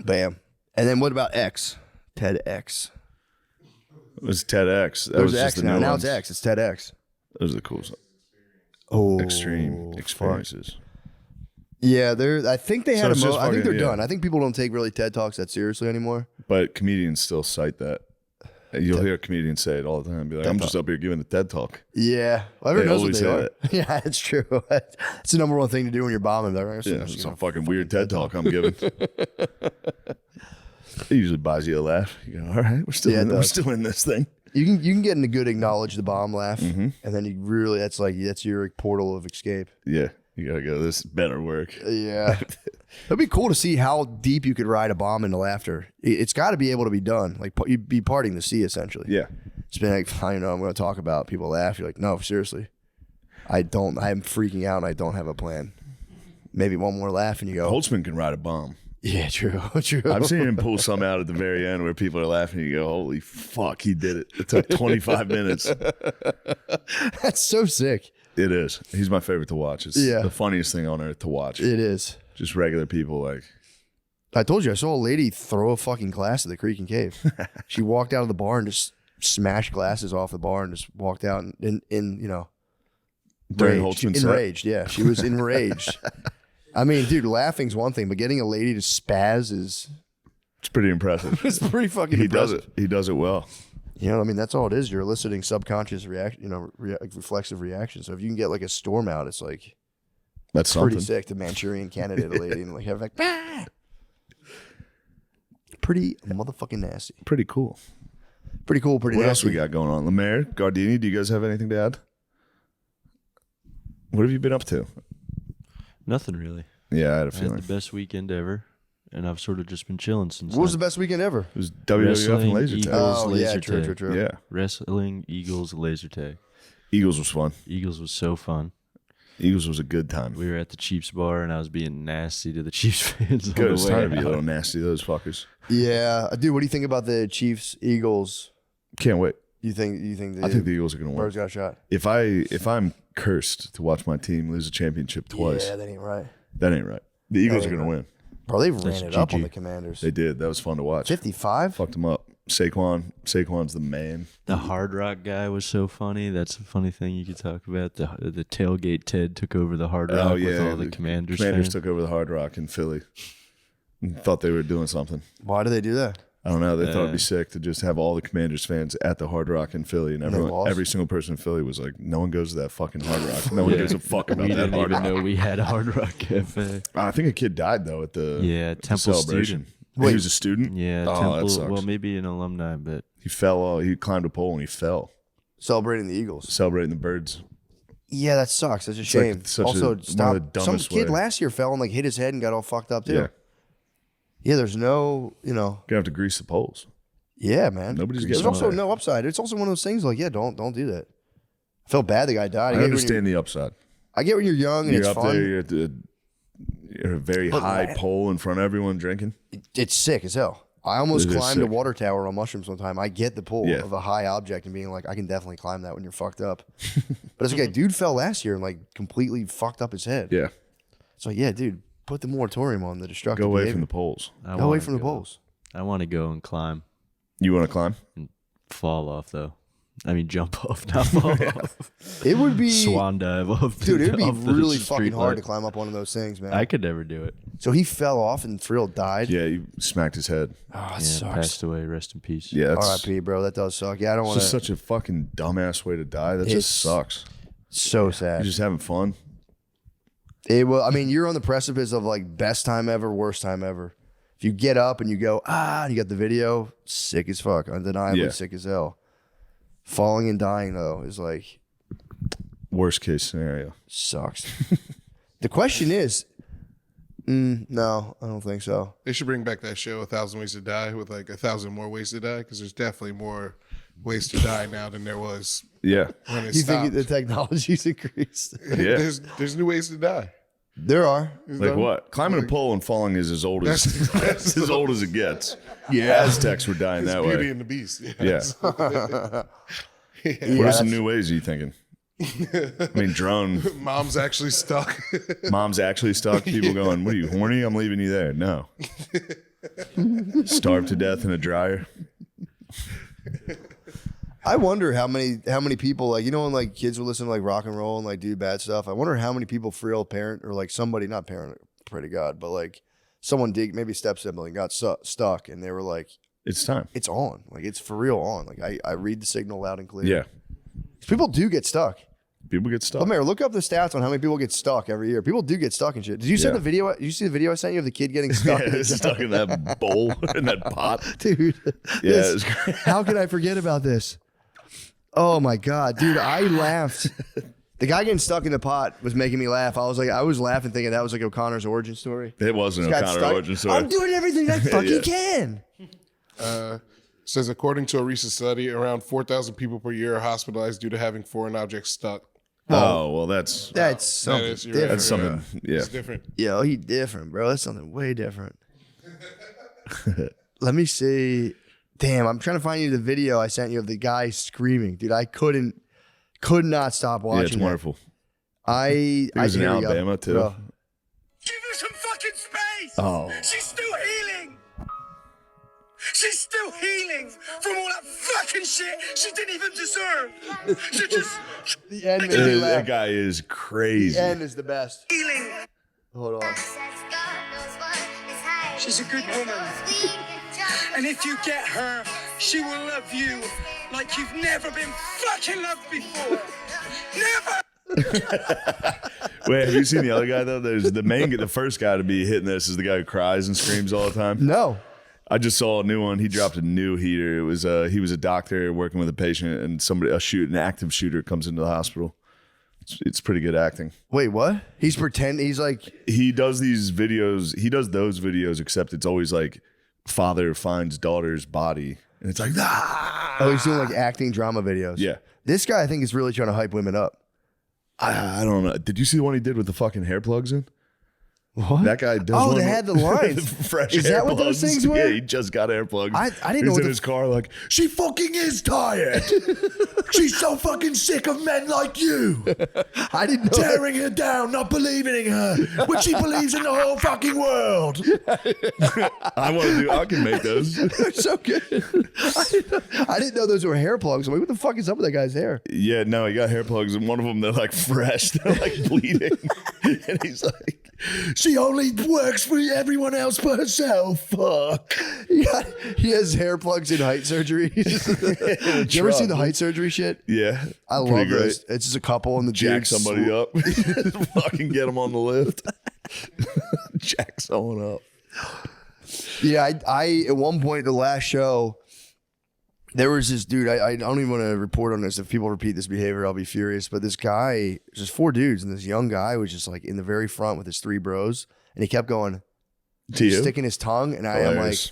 Bam. And then what about X? TEDx. It was TEDx. That There's was just X the now. new Now ones. it's X. It's TEDx. Those are the cool stuff. Oh, Extreme experiences. Yeah, I think they had it's just I think they're fucking- yeah. done. I think people don't take really TED Talks that seriously anymore. But comedians still cite that. You'll hear comedians say it all the time. Be like, I'm just up here giving a TED Talk. Yeah. Well, everyone They knows what always they say are. Yeah, it's true. It's the number one thing to do when you're bombing. They're like, Yeah, it's a fucking weird TED Talk I'm giving. It usually buys you a laugh. You go, all right, we're still in this thing. You can get in a good acknowledge the bomb laugh, and then you really that's your portal of escape. Yeah, you gotta go. This better work. Yeah, it'd be cool to see how deep you could ride a bomb into laughter. It's got to be able to be done. Like you'd be parting the sea essentially. Yeah, it's been like, I know I'm going to talk about people laugh. You're like, no, seriously, I'm freaking out and I don't have a plan. Maybe one more laugh and you go, Holtzman can ride a bomb. Yeah, true. I've seen him pull some out at the very end where people are laughing and you go, holy fuck, he did it. It took 25 minutes. That's so sick. It is. He's my favorite to watch. It's the funniest thing on earth to watch. It is. Just regular people like. I told you, I saw a lady throw a fucking glass at the Creek and Cave. She walked out of the bar and just smashed glasses off the bar and just walked out in During rage. Holtzman's set? Enraged, yeah. She was enraged. I mean, dude, laughing's one thing, but getting a lady to spaz is It's pretty impressive. it's pretty fucking He impressive. He does it well. You know, I mean, that's all it is. You're eliciting subconscious reaction, reflexive reaction. So if you can get like a storm out, it's like That's pretty something. sick. The Manchurian Candidate lady and like have like pretty motherfucking nasty. Pretty cool. Pretty cool. Pretty What nasty. else we got going on? Lemaire, Gardini, do you guys have anything to add? What have you been up to? Nothing really. Yeah, I had a I had feeling. the best weekend ever, and I've sort of just been chilling since. What was the then. best weekend ever? It was WWF and Wrestling, laser tag. Eagles. Oh yeah, laser true, tag. true, true. Yeah, Wrestling, Eagles, laser tag. Eagles was fun. Eagles was so fun. Eagles was a good time. We were at the Chiefs bar, and I was being nasty to the Chiefs fans. Good. on It's the time way to be a out. little nasty, those fuckers. Yeah, dude. What do you think about the Chiefs Eagles? Can't wait. You think I think the Eagles are going to win. Birds got a shot? If I'm cursed to watch my team lose a championship twice, Yeah, that ain't right, that ain't right. The Eagles ain't are going to win. bro. They ran That's it up on GG. the Commanders. They did. That was fun to watch. 55. Fucked them up. Saquon's the man. The Hard Rock guy was so funny. That's a funny thing you could talk about. The tailgate Ted took over the Hard Rock with all the Commanders fans. took over the Hard Rock in Philly. And thought they were doing something. Why do they do that? I don't know. They thought it'd be sick to just have all the Commanders fans at the Hard Rock in Philly, and lost. every single person in Philly was like, "No one goes to that fucking Hard Rock. No one gives a fuck about We that didn't Hard even Rock." know we had a Hard Rock Cafe. I think a kid died though at the Temple celebration. student. He was a student. Yeah, Oh, that Temple. sucks. Well, maybe an alumni, but He fell. He climbed a pole and he fell, Celebrating the Eagles. celebrating the birds. Yeah, that sucks. That's a like shame. such a- Also, one of stop. the Some dumbest kid way. last year fell and like hit his head and got all fucked up too. Yeah, Yeah, there's no, gonna have to grease the poles. yeah, man. Nobody's There's getting also on that. no upside. It's also one of those things like, yeah, don't do that. I felt bad the guy died. I get when understand the upside. I get when you're young and You're it's up fun. there. You're at a very But high man- pole in front of everyone drinking. It's sick as hell. I almost It is climbed a sick. water tower on mushrooms one time. I get the pull Yeah. of a high object and being like, I can definitely climb that when you're fucked up. But it's okay. Dude fell last year and like completely fucked up his head. Yeah, So yeah, dude, put the moratorium on the destructive go away behavior. from the poles. I Go away wanna from the go. poles. I want to go and climb, You want to climb? fall off though. I mean, jump off, not fall off. It would be, Swan dive off. dude, it would be off the really street fucking hard light. to climb up one of those things, man. I could never do it. So he fell off and for real died. Yeah, he smacked his head. Oh, that Yeah, sucks. passed away. Rest in peace. Yeah, that's R.I.P. Bro, that does suck. Yeah, I don't it's want just to. such a fucking dumbass way to die. That It's- just sucks. So sad. You're just having fun. It will. I mean, you're on the precipice of like best time ever, worst time ever. If you get up and you go, and you got the video, sick as fuck, undeniably Yeah. sick as hell. Falling and dying though is like Worst case scenario. sucks. The question is, no, I don't think so. They should bring back that show, 1,000 Ways to Die, with like 1,000 more ways to die, because there's definitely more ways to die now than there was Yeah, when it You stopped. think the technology's increased? Yeah. There's new ways to die. There are. Like what? Climbing a pole and falling is as old as that's as old as it gets. Yeah. Aztecs were dying that Beauty way. and the Beast. Yeah. What are some new ways are you thinking? I mean, drone. Mom's actually stuck. Mom's actually stuck. People going, what are you, horny? I'm leaving you there. No. Starved to death in a dryer. I wonder how many people, like, you know, when like kids will listen to like rock and roll and like do bad stuff. I wonder how many people for real parent or like somebody, not parent, pray to God, but like someone maybe step sibling got stuck and they were like, It's time. it's on. Like it's for real on. Like I read the signal loud and clear. Yeah. People do get stuck. People get stuck. Lemaire, look up the stats on how many people get stuck every year. People do get stuck and shit. Did you send Yeah. the video? Did you see the video I sent you of the kid getting stuck? Yeah, stuck in that bowl, in that pot. Dude. Yeah, it was great. How could I forget about this? Oh my God, dude, I laughed. The guy getting stuck in the pot was making me laugh. I was laughing thinking that was like O'Connor's origin story. It wasn't Got O'Connor stuck. origin story. I'm doing everything I fucking Yeah. can. Says according to a recent study, around 4,000 people per year are hospitalized due to having foreign objects stuck. Oh, well, that's That's something is- you're different. that's something. Yeah. It's different. Yo, he different, bro. That's something way different. Let me see. Damn, I'm trying to find you the video I sent you of the guy screaming. Dude, I could not stop watching Yeah, it's that. wonderful. I was in here we go. Alabama, too. Bro. Give her some fucking space! Oh. She's still healing! She's still healing from all that fucking shit she didn't even deserve! She just The end made me That laugh. guy is crazy. The end is the best. healing! Hold on. She's a good woman. And if you get her, she will love you like you've never been fucking loved before! Never! Wait, have you seen the other guy though? There's the first guy to be hitting this is the guy who cries and screams all the time. No. I just saw a new one. He dropped a new heater. It was he was a doctor working with a patient, and an active shooter comes into the hospital. It's pretty good acting. Wait, what? He's pretending. He's like, He does these videos. He does those videos, except it's always like father finds daughter's body, and it's like ah. oh, he's doing like acting drama videos. Yeah. This guy, I think, is really trying to hype women up. I don't know. Did you see the one he did with the fucking hair plugs in? What? That guy does. Oh, one they with- had the lines. Fresh Is hair that what those plugs. things were? Yeah, he just got hair plugs. I didn't know He's what in the his car like, she fucking is tired. She's so fucking sick of men like you. I didn't know. Tearing her down, not believing in her, when she believes in the whole fucking world. I can make those. They're so good. I didn't know those were hair plugs. I'm like, what the fuck is up with that guy's hair? Yeah, no, he got hair plugs, and one of them, they're like fresh. They're like bleeding. And he's like, she only works for everyone else but herself. Fuck. He has hair plugs in height surgery. Did you ever see the height surgery shit? Yeah. I pretty love great. those. It's just a couple in the Jack big somebody swoop. up. Fucking get them on the lift. Jack someone up. Yeah, I at one point the last show, there was this dude. I don't even want to report on this. If people repeat this behavior, I'll be furious. But this guy, just 4 dudes, and this young guy was just like in the very front with his 3 bros, and he kept going, To you? sticking his tongue, and I am like, Hilarious.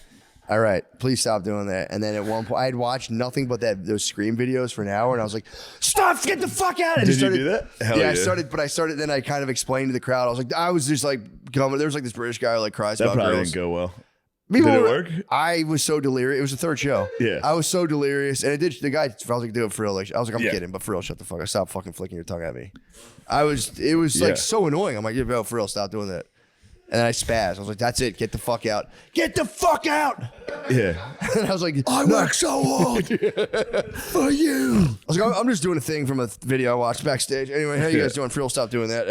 all right, please stop doing that. And then at one point, I had watched nothing but those Scream videos for an hour, and I was like, stop, get the fuck out! And Did started, you do that? Hell yeah, yeah. I started. Then I kind of explained to the crowd. I was like, I was just like going. There was like this British guy who like cries That about probably girls. didn't go well. People Did it were- work? I was so delirious. It was the 3rd show. Yeah. I was so delirious, and it did. The guy, I was like, do it for real. Like, I was like, I'm Yeah. kidding, but for real, shut the fuck up. Stop fucking flicking your tongue at me. It was Yeah. like so annoying. I'm like, yeah, bro, for real, stop doing that. And then I spazzed. I was like, that's it. Get the fuck out. Get the fuck out. Yeah. And I was like, I work so hard for you. I was like, I'm just doing a thing from a video I watched backstage. Anyway, how you guys Yeah. doing? For real, stop doing that.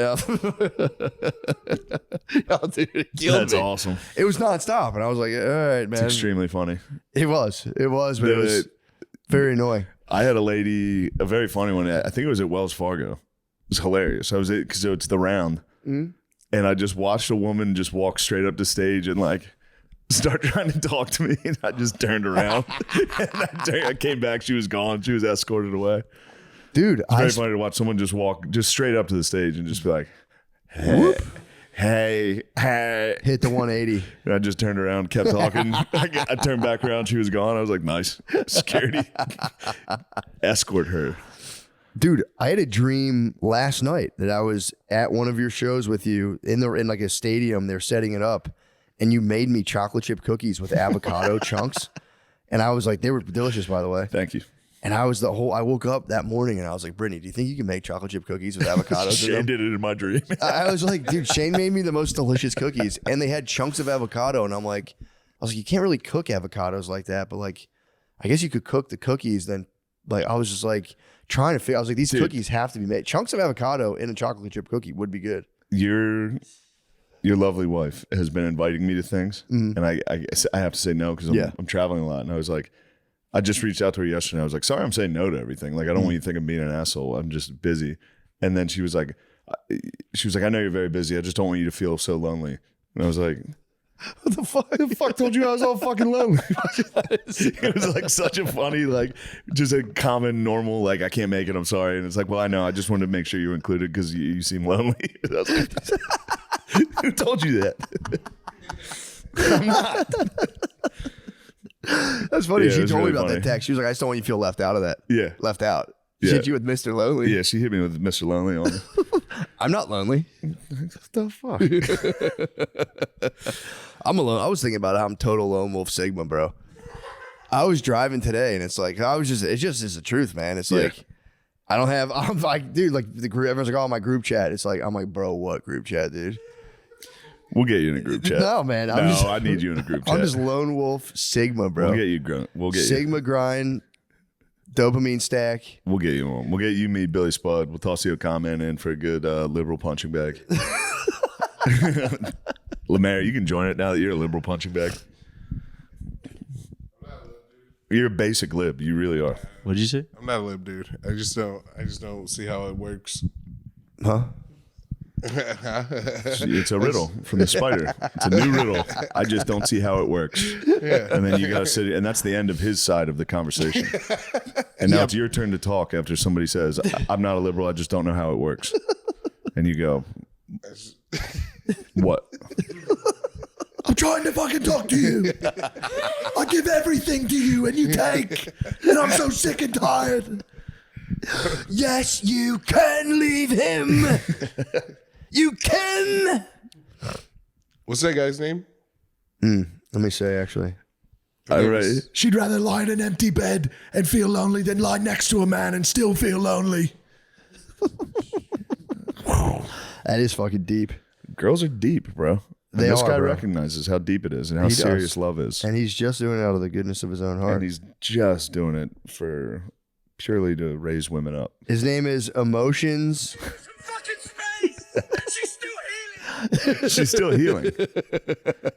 Oh, dude, it killed That's me. awesome. It was nonstop, and I was like, all right, man. It's extremely funny. It was, but it was very annoying. I had a lady, a very funny one. I think it was at Wells Fargo. It was hilarious. I was because it's the round, and I just watched a woman just walk straight up to stage and like start trying to talk to me, and I just turned around. And I came back. She was gone. She was escorted away. Dude, It's very funny to watch someone just walk just straight up to the stage and just be like, hey. hit the 180. And I just turned around, kept talking. I turned back around. She was gone. I was like, nice. Security. Escort her. Dude, I had a dream last night that I was at one of your shows with you in like a stadium. They're setting it up, and you made me chocolate chip cookies with avocado chunks, and I was like, they were delicious, by the way. Thank you. And I woke up that morning and I was like, Brittany, do you think you can make chocolate chip cookies with avocados in Shane them? did it in my dream. I was like, dude, Shane made me the most delicious cookies, and they had chunks of avocado, and I was like, you can't really cook avocados like that, but like, I guess you could cook the cookies. Then, like, I was just like trying to figure. I was like, these cookies have to be made. Chunks of avocado in a chocolate chip cookie would be good. Your lovely wife has been inviting me to things, and I have to say no because I'm traveling a lot, and I was like, I just reached out to her yesterday. I was like, sorry, I'm saying no to everything. Like, I don't want you to think I'm being an asshole. I'm just busy. And then she was like, I know you're very busy. I just don't want you to feel so lonely. And I was like, what the fuck? Who the fuck told you I was all fucking lonely? It was like such a funny, like, just a common, normal, like, I can't make it. I'm sorry. And it's like, well, I know. I just wanted to make sure you were included because you seem lonely. I was like, who told you that? I'm not. That's funny. She told really me about funny. that text. She was like, I just don't want you to feel left out of that. Yeah. Left out. She Yeah. hit you with Mr. Lonely. Yeah, she hit me with Mr. Lonely on it. I'm not lonely. What the fuck? I'm alone. I was thinking about how I'm total lone wolf Sigma, bro. I was driving today and it's like, it just is the truth, man. It's like, I'm like, dude, like the group, everyone's like, oh, my group chat. It's like, I'm like, bro, what group chat, dude? We'll get you in a group chat. No, man. I need you in a group chat. I'm just lone wolf Sigma, bro. We'll get you. We'll get Sigma grind, dopamine stack. We'll get you on. We'll get you, me, Billy Spud. We'll toss you a comment in for a good liberal punching bag. Lemaire, you can join it now that you're a liberal punching bag. You're a basic lib. You really are. What'd you say? I'm not a lib, dude. I just don't see how it works. Huh? It's a riddle from the Spyder. It's a new riddle. I just don't see how it works. Yeah. And then you got to sit, and that's the end of his side of the conversation. And now it's your turn to talk after somebody says, I'm not a liberal, I just don't know how it works. And you go, what? I'm trying to fucking talk to you. I give everything to you and you take. And I'm so sick and tired. Yes, you can leave him. You can. What's that guy's name? Let me say, actually. All right. She'd rather lie in an empty bed and feel lonely than lie next to a man and still feel lonely. That is fucking deep. Girls are deep, bro. They this are, guy bro. recognizes how deep it is and how He serious does. love is. And he's just doing it out of the goodness of his own heart. And he's just doing it for purely to raise women up. His name is Emotions. Some fucking space. She's still healing. She's still healing.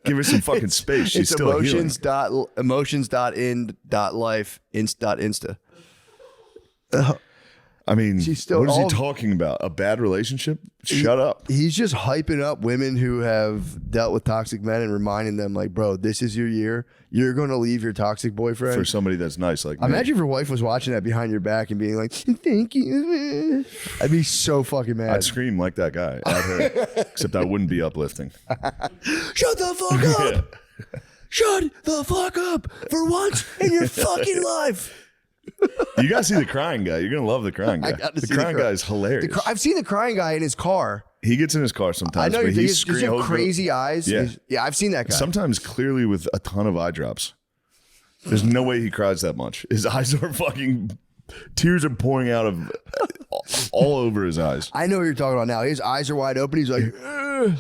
Give her some fucking space. She's It's still healing. emotions.in.life insta. I mean, She's still what is he all- talking about? A bad relationship? Shut up. He's just hyping up women who have dealt with toxic men and reminding them, like, bro, this is your year. You're going to leave your toxic boyfriend. For somebody that's nice like me. Imagine if your wife was watching that behind your back and being like, thank you. I'd be so fucking mad. I'd scream like that guy at her, except I wouldn't be uplifting. Shut the fuck up. Shut the fuck up for once in your fucking life. You gotta see the crying guy. You're gonna love the crying guy. I got to The see crying guy is hilarious. I've seen the crying guy in his car. He gets in his car I sometimes, know but he he's just have crazy eyes. Yeah. Yeah, I've seen that guy. sometimes clearly with a ton of eye drops. There's no way he cries that much. His eyes are fucking, tears are pouring out of all over his eyes. I know what you're talking about now. His eyes are wide open. He's like, "Ugh."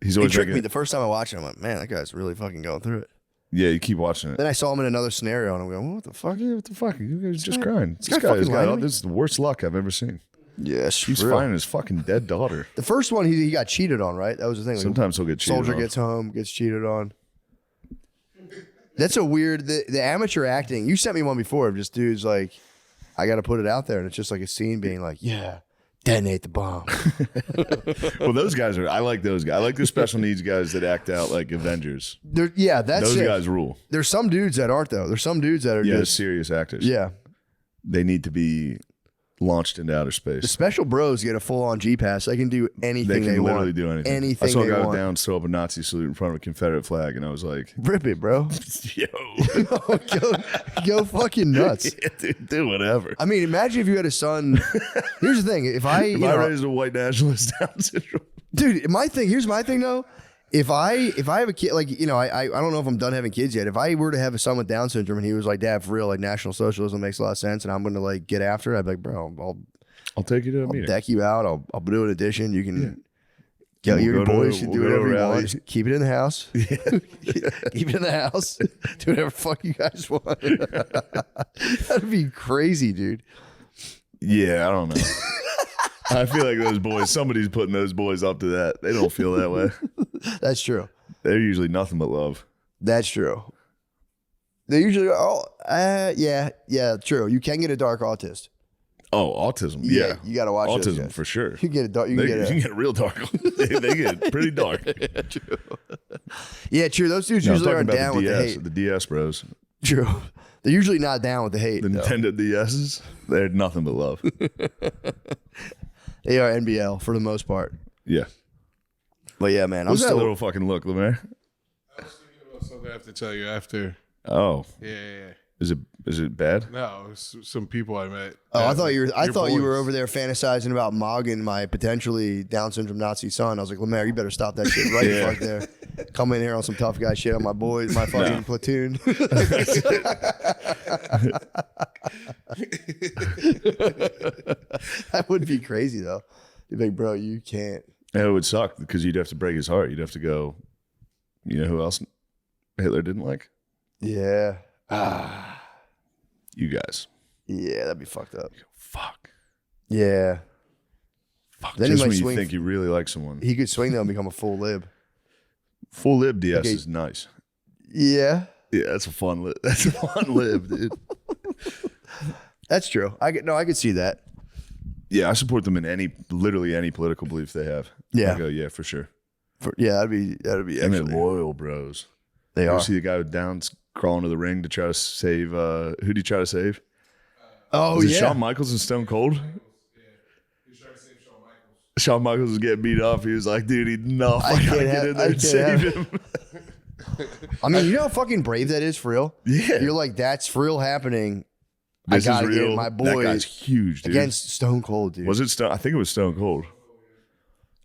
He's He always tricked like, me the first time I watched him. I'm like, man, that guy's really fucking going through it. yeah, you keep watching it. Then I saw him in another scenario and I'm going, what the fuck? Yeah, what the fuck? You guys just crying. This guy guy has fucking lying to me? this is the worst luck I've ever seen. Yes, He's finding his fucking dead daughter. The first one, he got cheated on, right? That was the thing. Like, Sometimes he'll get cheated Soldier on. gets home, gets cheated on. That's a weird, the amateur acting. You sent me one before of just dudes like, I got to put it out there. And it's just like a scene being like, yeah, detonate the bomb. Well, those guys I like those guys. I like the special needs guys that act out like Avengers. Yeah, that's Those it. guys rule. There's some dudes that aren't, though. There's some dudes that are Yeah, just, serious actors. yeah. They need to be launched into outer The space. special bros get a full-on G-Pass. They can do anything They they can want. literally do anything. Anything I saw a they guy want. down throw up a Nazi salute in front of a Confederate flag, and I was like, Rip it, bro. yo. go fucking nuts. Yeah, dude, do whatever. I mean, imagine if you had a son. Here's the thing. If I, If I raised a white nationalist Down syndrome. dude, here's my thing though. If I have a kid, like, you know, I don't know if I'm done having kids yet. If I were to have a son with Down syndrome and he was like, Dad, for real, like National Socialism makes a lot of sense, and I'm going to like get after it, I'd be like, bro, I'll take you to a I'll meeting. deck you out. I'll do an addition. You can. We'll Your go to- boys can we'll do go to whatever a you rally. want. Just keep it in the house. Keep it in the house. Do whatever the fuck you guys want. That'd be crazy, dude. Yeah, I don't know. I feel like those boys, somebody's putting those boys up to that. They don't feel that way. That's true. They're usually nothing but love. That's true. They usually, yeah, true. You can get a dark autist. Oh, autism. Yeah. You got to watch those autism guys. for sure. You can get a dark. You They, can you get can a, get real dark. they get pretty dark. yeah, true. Those dudes No, I'm usually talking aren't down about with the the DS, hate. the DS bros. True. They're usually not down with the hate. The though. Nintendo DSs, they're nothing but love. They are NBL for the most part. Yeah. But yeah, man, What's I'm that still. little fucking look, Lemaire? I was thinking about something I have to tell you after. Oh, Yeah. is it bad? No, it's some people I met. Oh, I thought you were. I Your thought you were boys. over there fantasizing about Mogging, my potentially Down syndrome Nazi son. I was like, Lemaire, you better stop that shit right the fuck there. Come in here on some tough guy shit on my boys, my fucking platoon. That would be crazy though. You'd be like, bro, you can't. And it would suck because you'd have to break his heart. You'd have to go. You know who else Hitler didn't like? Yeah. You guys. Yeah, that'd be fucked up. Fuck. Yeah. Fuck. Then he Just might when you swing- think you really like someone. He could swing though and become a full lib. Full lib DS Okay. is nice. Yeah. Yeah, that's a fun lib. That's a fun lib, dude. That's true. I could see that. Yeah, I support them in literally any political belief they have. Yeah. I go, yeah, for sure. Yeah, that'd be And they're actually. loyal bros. They You are. ever see the guy with Downs crawling to the ring to try to save who'd he try to save? Oh Was it yeah. Shawn Michaels and Stone Cold? Shawn Michaels was getting beat up. He was like, dude, enough. I can't gotta have- get in I there and can't save have- him. I mean, you know how fucking brave that is for real? Yeah. You're like, that's for real happening. This I gotta is real. get my That boy guy's huge, dude. against Stone Cold, dude. Was it Stone? I think it was Stone Cold.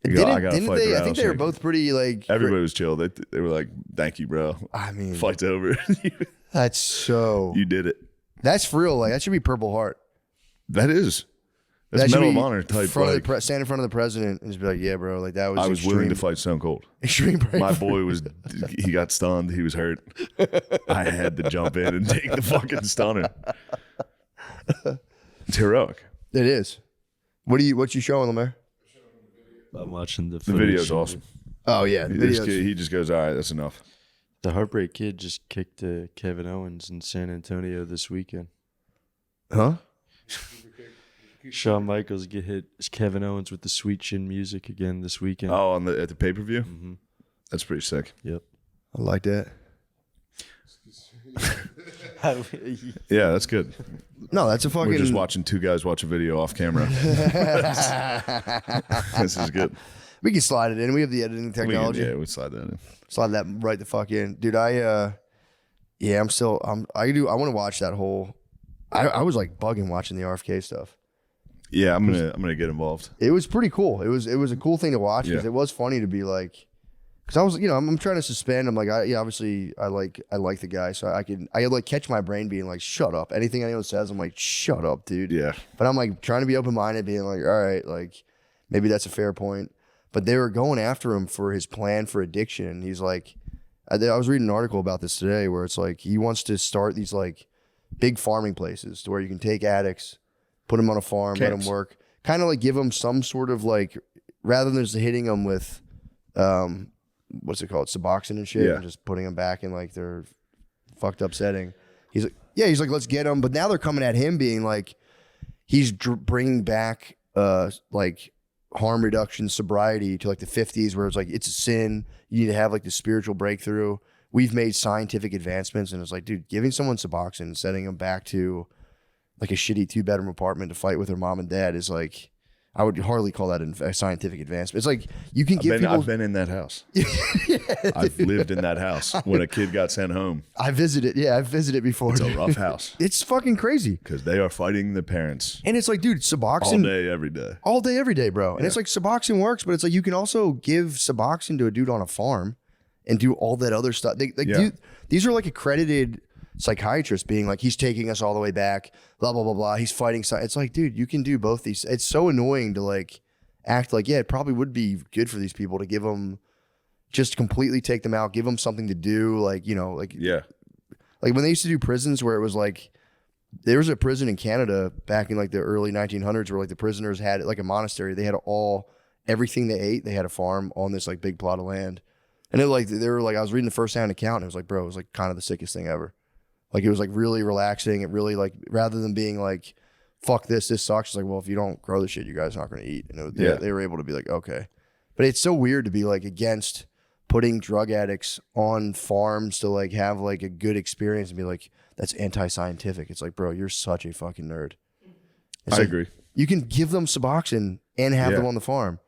You go, Didn't, I gotta didn't fight they? the I think they were rattlesnake. both pretty like. Everybody was chill. They were like, thank you, bro. I mean, Fight's over. that's so. You did it. That's for real. Like that should be Purple Heart. That is. That's That should Medal of be Honor type. front Like, of the stand in front of the president and just be like, yeah, bro. Like that was. I was extreme, willing to fight Stone Cold. Extreme bravery. My boy was, he got stunned. He was hurt. I had to jump in and take the fucking stunner. It's heroic. It is. What you showing, Lemaire? I'm watching the The footage. video's awesome. Oh yeah, the This videos. kid, he just goes, all right, that's enough. The Heartbreak Kid just kicked Kevin Owens in San Antonio this weekend. Huh? Shawn Michaels get hit Kevin Owens with the Sweet Chin Music again this weekend. Oh, at the pay per view. Mhm. That's pretty sick. Yep. I like that. Yeah, that's good. No, that's a fucking. We're just watching two guys watch a video off camera. This is good. We can slide it in. We have the editing technology. Yeah, we slide that in. Slide that right the fuck in, dude. I want to watch that whole. I was like bugging watching the RFK stuff. Yeah, I'm gonna get involved. It was pretty cool. It was a cool thing to watch because Yeah. it was funny to be like, because I was I'm trying to suspend. I'm like obviously I like the guy, so I like catch my brain being like, shut up. Anything anyone says, I'm like, shut up, dude. Yeah, But I'm like trying to be open minded, being like, all right, like maybe that's a fair point. But they were going after him for his plan for addiction. And he's like, I was reading an article about this today where it's like he wants to start these like big farming places to where you can take addicts, put them on a farm, let Camps. them work, kind of like give them some sort of like, rather than just hitting them with, what's it called, Suboxone and shit, Yeah. and just putting them back in like their fucked up setting. He's like, let's get them. But now they're coming at him being like, he's bringing back like harm reduction sobriety to like the 50s where it's like it's a sin, you need to have like the spiritual breakthrough. We've made scientific advancements, and it's like, dude, giving someone Suboxone and setting them back to like a shitty 2-bedroom apartment to fight with her mom and dad is like, I would hardly call that a scientific advancement. It's like you can give people. I've been in that house. I've lived in that house when a kid got sent home. I visited. Yeah, I've visited before. It's a rough house. It's fucking crazy because they are fighting the parents. And it's like, dude, Suboxone all day, every day. All day, every day, bro. And it's like Suboxone works, but it's like you can also give Suboxone to a dude on a farm and do all that other stuff. Dude, these are like accredited psychiatrists being like, he's taking us all the way back, blah, blah, blah, blah. He's fighting. It's like, dude, you can do both these. It's so annoying to like act like, yeah, it probably would be good for these people to give them, just completely take them out, give them something to do. Like, you know, like, like when they used to do prisons where it was like, there was a prison in Canada back in like the early 1900s where like the prisoners had like a monastery. They had everything they ate. They had a farm on this like big plot of land. And it like, they were like, I was reading the first-hand account and it was like, bro, it was like kind of the sickest thing ever. Like, it was, like, really relaxing. It really, like, rather than being, like, fuck this sucks. It's like, well, if you don't grow the shit, you guys aren't going to eat. And they were able to be like, okay. But it's so weird to be, like, against putting drug addicts on farms to, like, have, like, a good experience and be like, that's anti-scientific. It's like, bro, you're such a fucking nerd. I agree. You can give them Suboxone and have them on the farm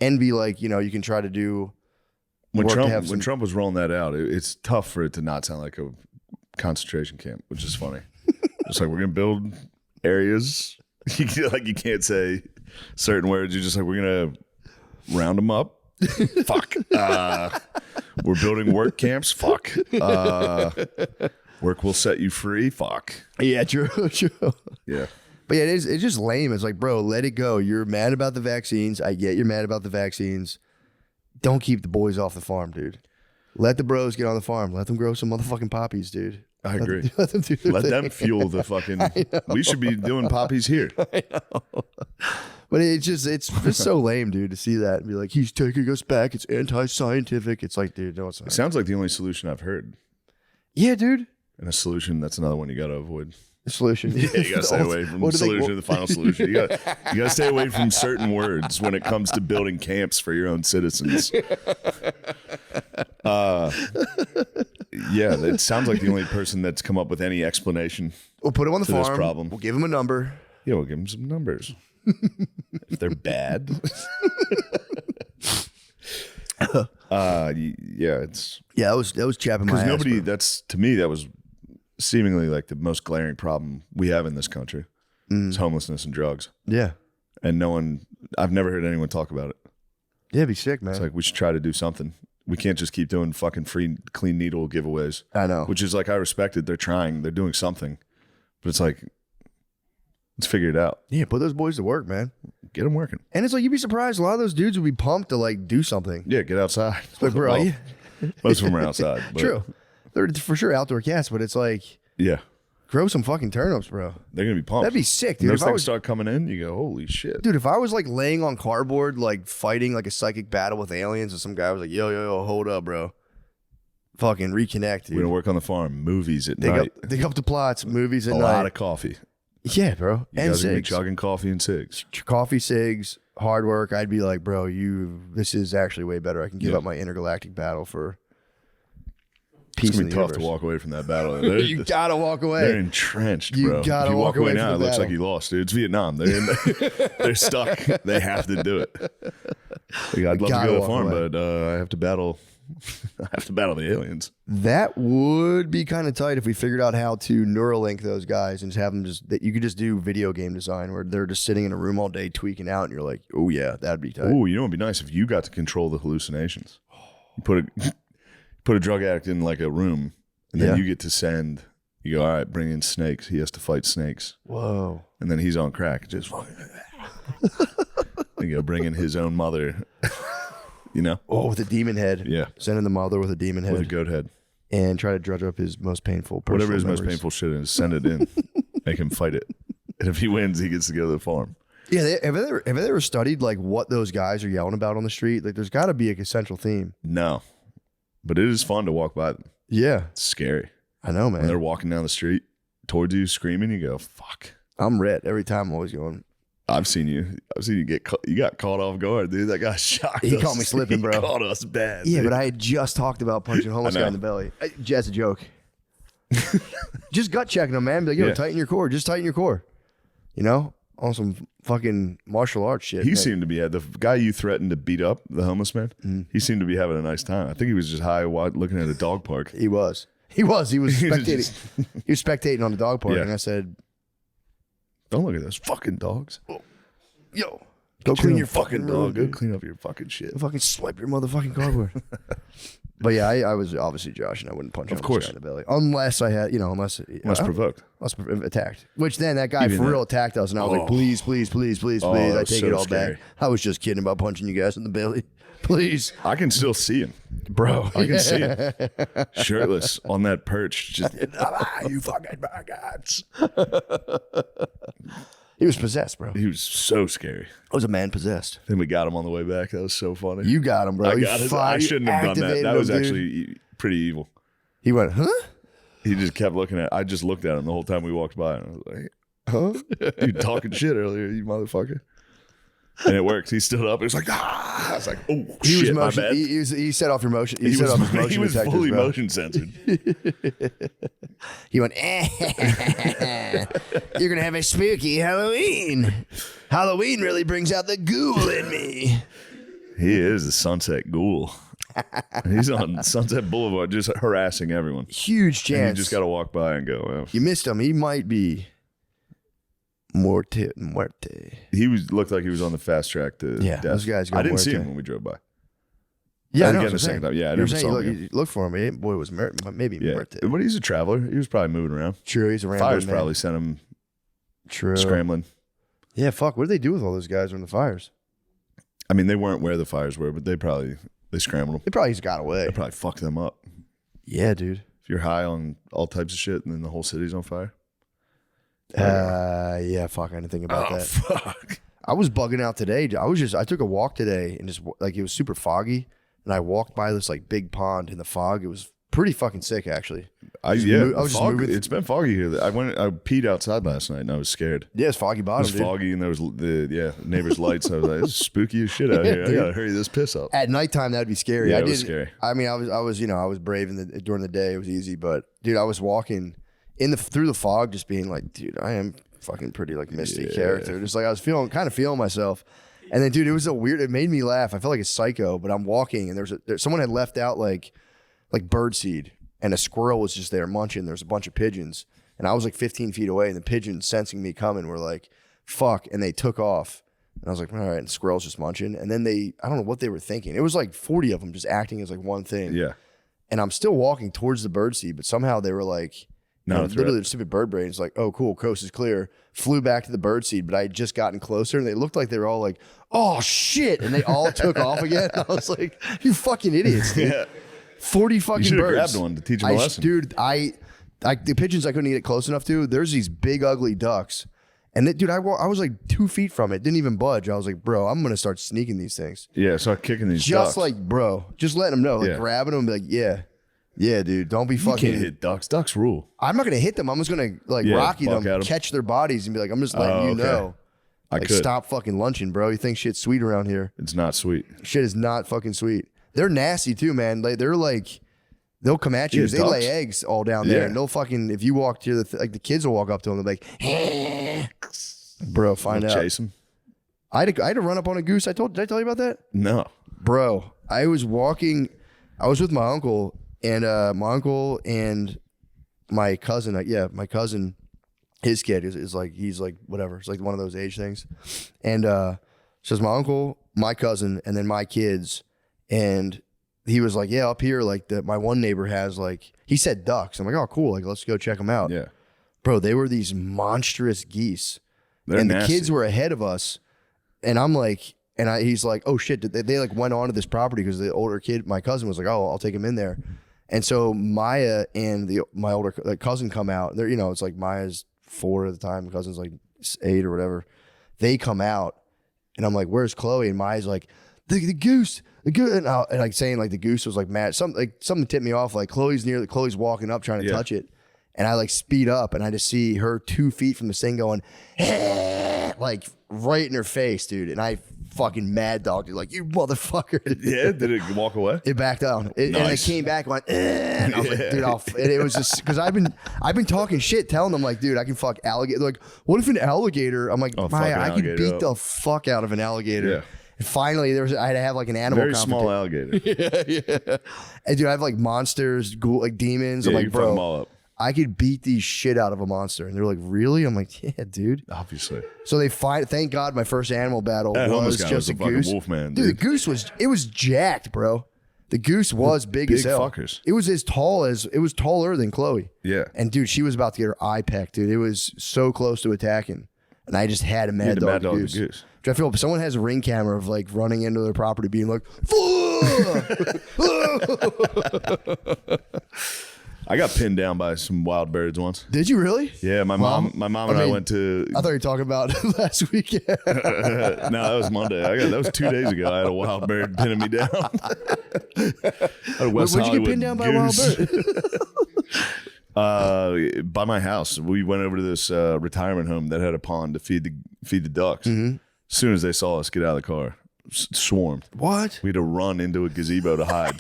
and be like, you know, you can try to do... When Trump was rolling that out, it's tough for it to not sound like a concentration camp, which is funny. It's like, we're gonna build areas. Like, you can't say certain words. You're just like, we're gonna round them up. Fuck. We're building work camps. Fuck. Work will set you free. Fuck. Yeah, true. Yeah. But yeah, it's just lame. It's like, bro, let it go. You're mad about the vaccines. I get you're mad about the vaccines. Don't keep the boys off the farm, dude. Let the bros get on the farm. Let them grow some motherfucking poppies, dude. I agree. Let them do their Let thing. them fuel the fucking. We should be doing poppies here. I know. But it's just so lame, dude, to see that and be like, he's taking us back. It's anti-scientific. It's like, dude, no, it's not. It sounds like the only solution I've heard. Yeah, dude. And a solution, that's another one you got to avoid. The solution. Yeah, you got to stay away from the solution, the final solution. You got to stay away from certain words when it comes to building camps for your own citizens. Yeah, it sounds like the only person that's come up with any explanation. We'll put him on the farm. This problem. We'll give him a number. Yeah, we'll give him some numbers. If they're bad. Yeah, it's that was chapping my ass. Because nobody. Bro. That's to me that was seemingly like the most glaring problem we have in this country. Is homelessness and drugs. Yeah, and no one. I've never heard anyone talk about it. Yeah, it'd be sick, man. It's like we should try to do something. We can't just keep doing fucking free clean needle giveaways. I know. Which is like, I respect it. They're trying. They're doing something. But it's like, let's figure it out. Yeah, put those boys to work, man. Get them working. And it's like, you'd be surprised. A lot of those dudes would be pumped to like do something. Yeah, get outside. Like, bro, well, most of them are outside. But true. They're for sure outdoor cats, but it's like, yeah, grow some fucking turnips, bro. They're going to be pumped. That'd be sick, dude. When those things start coming in, you go, holy shit. Dude, if I was like laying on cardboard, like fighting like a psychic battle with aliens, and some guy was like, yo, hold up, bro. Fucking reconnect, dude. We're going to work on the farm. Movies at night. Dig up the plots, movies at night. A lot of coffee. Yeah, bro. You and guys are going to be cigs. chugging coffee and cigs. Coffee, cigs, hard work. I'd be like, bro, this is actually way better. I can give up my intergalactic battle for peace. It's going to be tough to walk away from that battle. You got to walk away. They're entrenched, bro. You got to walk away now, it looks battle. like you lost, dude. It's Vietnam. They're stuck. They have to do it. Like, I'd love to go to the farm, but I have to battle. I have to battle the aliens. That would be kind of tight if we figured out how to Neuralink those guys and just have them that you could just do video game design where they're just sitting in a room all day tweaking out and you're like, oh yeah, that'd be tight. Oh, you know what'd be nice if you got to control the hallucinations. You put a drug addict in like a room and then you get to send. You go, all right, bring in snakes. He has to fight snakes. Whoa. And then he's on crack. Just you go, bring in his own mother. You know? Oh, with a demon head. Yeah. Send in the mother with a demon head. With a goat head. And try to drudge up his most painful Whatever his memories. most painful shit is, send it in. Make him fight it. And if he wins, he gets to go to the farm. Yeah, have they ever studied like what those guys are yelling about on the street? Like there's got to be a central theme. No. But it is fun to walk by them. Yeah. It's scary. I know, man. When they're walking down the street towards you screaming, you go, fuck. I'm red every time. I'm always going. I've seen you get caught. You got caught off guard, dude. That guy shocked us. He caught me slipping, bro. He caught us bad. Yeah, dude. but I had just talked about punching a homeless guy in the belly. That's a joke. Just gut checking him, man. Be like, yo, tighten your core. Just tighten your core. you know, on some fucking martial arts shit. He seemed to be the guy you threatened to beat up, the homeless man. He seemed to be having a nice time. I think he was just high looking at a dog park. He was spectating. He was spectating on the dog park, and I said, "Don't look at those fucking dogs. Yo, go clean your fucking dog. room, Go clean up your fucking shit. Go fucking swipe your motherfucking cardboard." But yeah, I was obviously Josh, and I wouldn't punch him in the belly unless I had, unless provoked, attacked. Which then that guy Even for that. real attacked us, and I was like, please, I take it all scary. back. I was just kidding about punching you guys in the belly. Please, I can still see him, bro. I can see him shirtless on that perch. Just you fucking maggots. He was possessed, bro. he was so scary. I was a man possessed. Then we got him on the way back. That was so funny. You got him, bro. I shouldn't have done that. That was dude. actually pretty evil. He went, huh? He just kept looking at. I just looked at him the whole time we walked by, and I was like, "Huh? You talking shit earlier, you motherfucker?" And it worked. He stood up. He was like, "Ah!" I was like, "Oh He shit, was my bad." he set off your motion. He He set was, off his motion he was detectors, fully bro. motion censored. He went, you're gonna have a spooky Halloween. Halloween really brings out the ghoul in me. He is the Sunset Ghoul. He's on Sunset Boulevard, just harassing everyone. Huge chance. And you just got to walk by and go. Well, You missed him. He might be muerte. he looked like he was on the fast track to Yeah, death. those guys go I didn't see muerte. him when we drove by. Yeah, I I know. didn't get the second time. Yeah, I never saw him. You look for him. Hey, boy, it was maybe Yeah, muerte. but he's a traveler. He was probably moving around. True, he's a random Fires man. probably sent him True. scrambling. Yeah, fuck. What did they do with all those guys in the fires? I mean, they weren't where the fires were, but they scrambled them. They probably just got away. They probably fucked them up. Yeah, dude. If you're high on all types of shit and then the whole city's on fire. Yeah, fuck. I didn't think about that. Fuck. I was bugging out today. I took a walk today and just like it was super foggy, and I walked by this like big pond in the fog. It was pretty fucking sick, actually. I was just fog- moving. It's been foggy here. I peed outside last night and I was scared. Yeah, it's foggy It bottom, was dude. foggy and there was the neighbor's lights. I was like, "This is spooky as shit out here. I dude. gotta hurry this piss up." At nighttime, that'd be scary. Yeah, I it was did- scary. I mean, I was brave during the day. It was easy, but dude, I was walking through the fog, just being like, dude, I am fucking pretty like misty character. Just like I was kind of feeling myself. And then, dude, it was it made me laugh. I felt like a psycho, but I'm walking and someone had left out like birdseed, and a squirrel was just there munching. There's a bunch of pigeons, and I was like 15 feet away, and the pigeons, sensing me coming, were like, fuck, and they took off. And I was like, all right, and the squirrel's just munching. And then I don't know what they were thinking. It was like 40 of them just acting as like one thing. Yeah. And I'm still walking towards the birdseed, but somehow they were like, Not a threat. literally the stupid bird brain is like, oh, cool, coast is clear. Flew back to the birdseed, but I had just gotten closer, and they looked like they were all like, oh, shit. And they all took off again. I was like, you fucking idiots, dude. Yeah. 40 fucking You should have birds. grabbed one to teach them a lesson. Dude, the pigeons I couldn't get close enough to, there's these big, ugly ducks. And dude, I was like 2 feet from it, didn't even budge. I was like, bro, I'm going to start sneaking these things. Yeah, start kicking these Just ducks. like, bro, just letting them know, like Yeah. grabbing them, and be like, yeah, dude, don't be You fucking. can't hit ducks. Ducks rule. I'm not going to hit them. I'm just going to like Yeah, Rocky buck them, at 'em. catch their bodies, and be like, I'm just letting you okay. know. I Like, could. stop fucking lunching, bro. You think shit's sweet around here? It's not sweet. Shit is not fucking sweet. They're nasty too, man. They're like, they'll come at you. Yeah, They ducks. lay eggs all down there, Yeah. and they'll fucking, if you walk to like the kids will walk up to them, they'll be like, bro, find out. Chase them. I had to run up on a goose. Did I tell you about that? No. Bro, I was with my uncle and my cousin. My cousin, his kid is like, he's like, whatever. It's like one of those age things. And so it's my uncle, my cousin, and then my kids. And he was like, yeah, up here, like my one neighbor has like, he said ducks. I'm like, oh, cool. Like, let's go check them out. Yeah. Bro, they were these monstrous geese. They're and nasty. the kids were ahead of us. And I'm like, he's like, oh shit. They like went onto this property because the older kid, my cousin, was like, oh, I'll take him in there. And so Maya and my older cousin come out. They're, it's like Maya's 4 at the time. My cousin's like 8 or whatever. They come out, and I'm like, where's Chloe? And Maya's like, the goose. And like saying like the goose was like mad. Something tipped me off. Like Chloe's walking up trying to touch it. And I like speed up, and I just see her 2 feet from the thing going, like right in her face, dude. And I fucking mad dog, dude. Like, you motherfucker. Yeah, did it walk away? It backed down. And it came back and went, and I was like, dude, and it was just because I've been talking shit, telling them like, dude, I can fuck alligator. Like, what if an alligator? I'm like, Maya, I could beat the fuck out of an alligator. Yeah. And finally, I had to have like an animal very small alligator. yeah. And dude, I have like monsters, like demons. Yeah, I'm like, you fuck them bro, all up. I could beat the shit out of a monster. And they're like, really? I'm like, yeah, dude. Obviously. So thank God my first animal battle was just a goose. Wolfman, dude, the goose was jacked, bro. The goose was big as hell. Fuckers. It was taller than Chloe. Yeah. And dude, she was about to get her eye pecked, dude. It was so close to attacking. And I just had a mad dog the goose. Dude, I feel if someone has a ring camera of like running into their property being like, I got pinned down by some wild birds once. Did you really? Yeah, my mom and I went to. I thought you were talking about last weekend. No, that was Monday. That was 2 days ago. I had a wild bird pinning me down. Where'd you get pinned down by a wild bird? By my house. We went over to this retirement home that had a pond to feed the ducks. Mm-hmm. As soon as they saw us get out of the car, swarmed. What? We had to run into a gazebo to hide.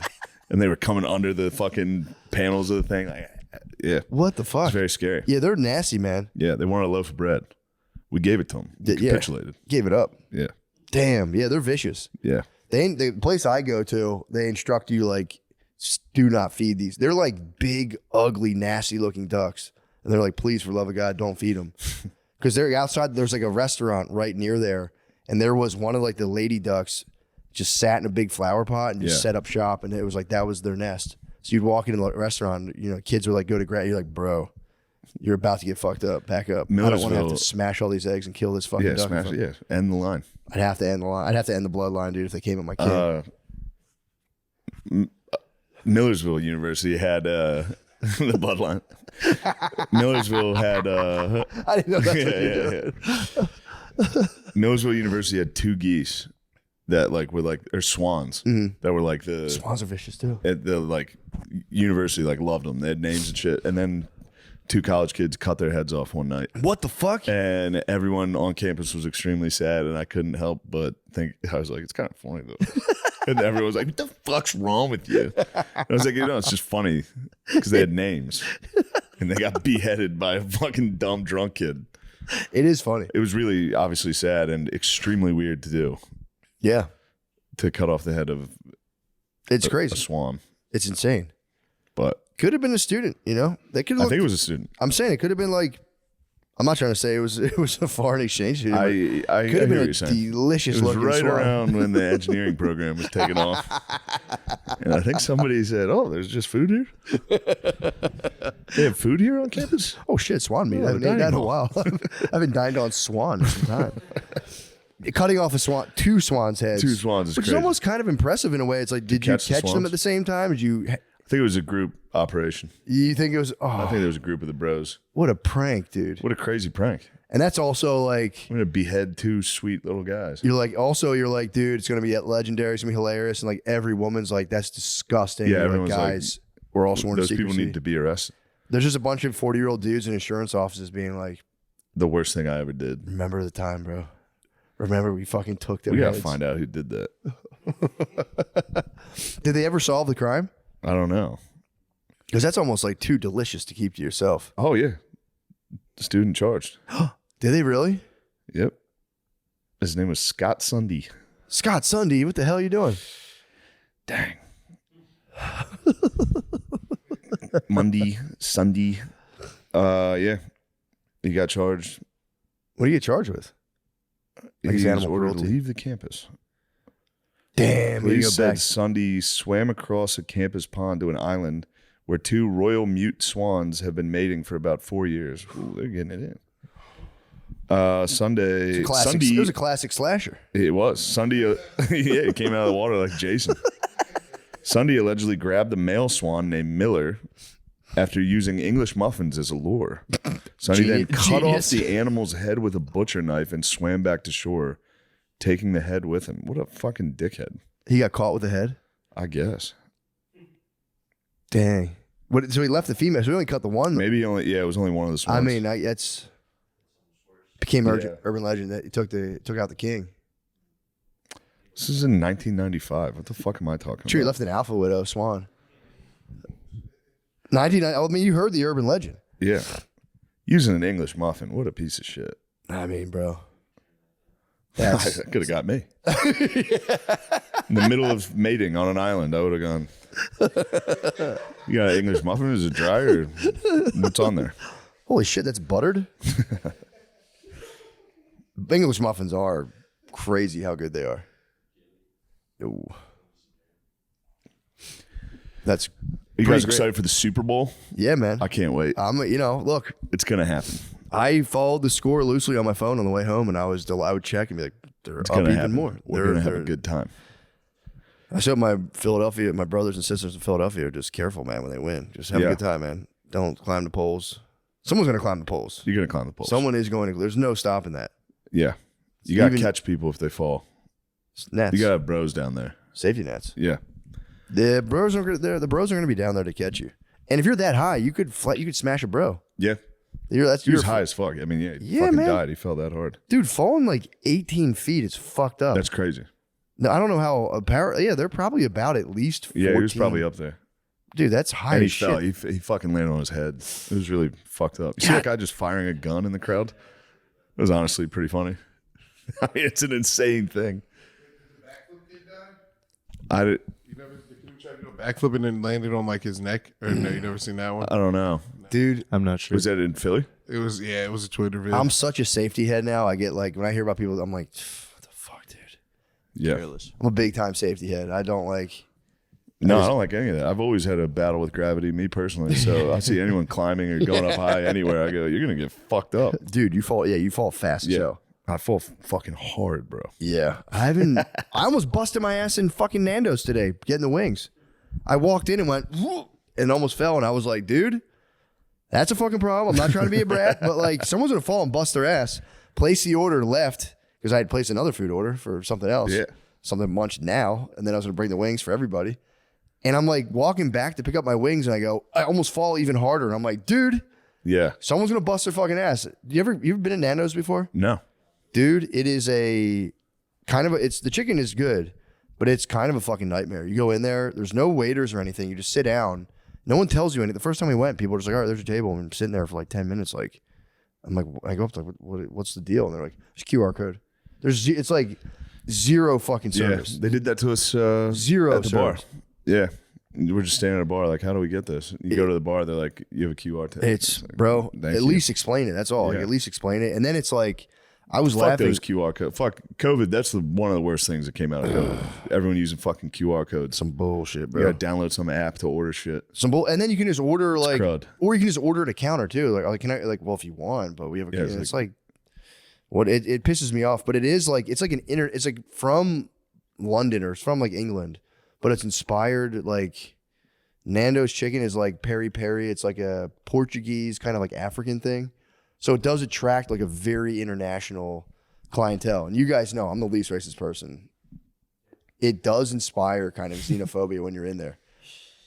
And they were coming under the fucking panels of the thing. Like, yeah. What the fuck? It's very scary. Yeah, they're nasty, man. Yeah, they wanted a loaf of bread. We gave it to them. They capitulated. Gave it up. Yeah. Damn. Yeah, they're vicious. Yeah. The place I go to, they instruct you like, do not feed these. They're like big, ugly, nasty looking ducks. And they're like, please, for love of God, don't feed them. Because they're outside. There's like a restaurant right near there. And there was one of like the lady ducks just sat in a big flower pot and just set up shop. And it was like, that was their nest. So you'd walk into the restaurant, kids would like go to grab. You're like, bro, you're about to get fucked up. Back up. I don't want to have to smash all these eggs and kill this fucking duck. End the line. I'd have to end the line. I'd have to end the bloodline, dude, if they came at my kid. Millersville University had the bloodline. Millersville had. I didn't know that's what Millersville University had 2 geese that like were like or swans that were like the swans are vicious too. The like university like loved them. They had names and shit. And then 2 college kids cut their heads off one night. What the fuck? And everyone on campus was extremely sad, and I couldn't help but think. I was like, it's kind of funny though. And everyone was like, what the fuck's wrong with you? And I was like, it's just funny because they had names and they got beheaded by a fucking dumb drunk kid. It is funny. It was really obviously sad and extremely weird to do. Yeah. To cut off the head of crazy. A swan. It's insane. But could have been a student, They could. I think it was a student. I'm saying it could have been like. I'm not trying to say it was a foreign exchange student. I could have been a delicious looking right swan. around when the engineering program was taking off. And I think somebody said, "Oh, there's just food here. They have food here on campus." Oh shit, swan meat! I haven't eaten that in a while. I haven't dined on swan in some time. Cutting off a 2 swans' heads. 2 swans is which crazy. is almost kind of impressive in a way. It's like, did you catch them at the same time? Did you? I think it was a group operation. You think it was? Oh, I think there was a group of the bros. What a prank, dude! What a crazy prank! And that's also like, I'm gonna behead 2 sweet little guys. You're like, dude, it's gonna be legendary. It's gonna be hilarious. And like every woman's like, that's disgusting. Yeah, everyone's like, guys, we're all sworn to secrecy. Those people need to be arrested. There's just a bunch of 40-year-old dudes in insurance offices being like, the worst thing I ever did. Remember the time, bro. Remember we fucking took their We gotta heads. find out who did that. Did they ever solve the crime? I don't know. Because that's almost like too delicious to keep to yourself. Oh yeah, student charged. Did they really? Yep. His name was Scott Sunday. Scott Sunday, what the hell are you doing? Dang. Monday, Sunday. Yeah. He got charged. What do you get charged with? He was ordered to leave the campus. Damn. Police said Sunday swam across a campus pond to an island where 2 royal mute swans have been mating for about 4 years. Ooh, they're getting it in. Sunday. It was a classic slasher. It was. Sunday, yeah, it came out of the water like Jason. Sunday allegedly grabbed a male swan named Miller after using English muffins as a lure. Sunday then cut off the animal's head with a butcher knife and swam back to shore, taking the head with him. What a fucking dickhead. He got caught with the head? I guess. Dang. So he left the female. So we only cut the one. Maybe it was only one of the swans. I mean, that's became urban legend that he took out the king. This is in 1995. What the fuck am I talking Sure, he about? left an Alpha Widow Swan. 1990. I mean, you heard the urban legend. Yeah. Using an English muffin. What a piece of shit. I mean, bro. That could have got me. In the middle of mating on an island, I would have gone. You got an English muffin? Is it dry or what's on there? Holy shit, that's buttered. English muffins are crazy how good they are. Ooh. That's You pretty guys great. excited for the Super Bowl? Yeah, man. I can't wait. Look, It's gonna happen. I followed the score loosely on my phone on the way home, and I would check and be like, they're It's up gonna even happen. more. We're gonna have a good time. I showed my brothers and sisters in Philadelphia, just careful, man, when they win. Just have a Yeah. good time, man. Don't climb the poles. Someone's going to climb the poles. You're gonna climb the poles. Someone is going to. There's no stopping that. Yeah. You gotta Even- catch people if they fall. Nets. You gotta have bros down there. Safety nets. Yeah. The bros are going to be down there to catch you. And if you're that high, you could smash a bro. Yeah. He He was high as fuck. I mean, he Yeah, fucking man. died. He fell that hard. Dude, falling like 18 feet is fucked up. That's crazy. No, I don't know how apparent. Yeah, they're probably about at least 14. Yeah, he was probably up there. Dude, that's high And he as shit. fell. He fucking landed on his head. It was really fucked up. You see that guy just firing a gun in the crowd? It was honestly pretty funny. I mean, it's an insane thing. I You tried to do a backflip and then landed on like his neck? Or no, you never seen that one? don't know. Dude, I'm not sure. Was that in Philly? It was a Twitter video. I'm such a safety head now. I get like, when I hear about people, I'm like, what the fuck, dude? Yeah. Careless. I'm a big time safety head. I don't like. No, I don't like any of that. I've always had a battle with gravity, me personally. So I see anyone climbing or going up high anywhere, I go, you're going to get fucked up. Dude, you fall fast as Yeah. hell. I fall fucking hard, bro. Yeah. I almost busted my ass in fucking Nando's today getting the wings. I walked in and went, "Whoop," and almost fell. And I was like, dude, that's a fucking problem. I'm not trying to be a brat, but like someone's going to fall and bust their ass. Place the order, left, because I had placed another food order for something else. Yeah. Something munched now. And then I was going to bring the wings for everybody. And I'm like walking back to pick up my wings and I almost fall even harder. And I'm like, dude, Yeah. someone's going to bust their fucking ass. You ever been at Nando's before? No. Dude, it is a kind of the chicken is good, but it's kind of a fucking nightmare. You go in there, there's no waiters or anything. You just sit down. No one tells you anything. The first time we went, people were just like, all right, there's your table. And I'm sitting there for like 10 minutes. Like, I'm like, I go up to like, what's the deal? And they're like, there's QR code. It's like zero fucking service. Yeah. They did that to us Zero at the bar. service. Yeah. We're just standing at a bar, like, how do we get this? You go to the bar, they're like, you have a QR tag. It's, like, bro, thank at you. least explain it. That's all. Like, Yeah. at least explain it. And then it's like, I was Fuck laughing. those QR codes. Fuck COVID. That's one of the worst things that came out of COVID. Everyone using fucking QR codes. Some bullshit, You bro. gotta download some app to order shit. And then you can just order like, crud. or you can just order at a counter too. Like, can I well if you want, but we have a. Yeah, it's like what it pisses me off, but it is like it's like it's like from London or it's from like England, but it's inspired like Nando's chicken is like peri peri. It's like a Portuguese kind of like African thing, so it does attract like a very international clientele. And you guys know I'm the least racist person. It does inspire kind of xenophobia when you're in there.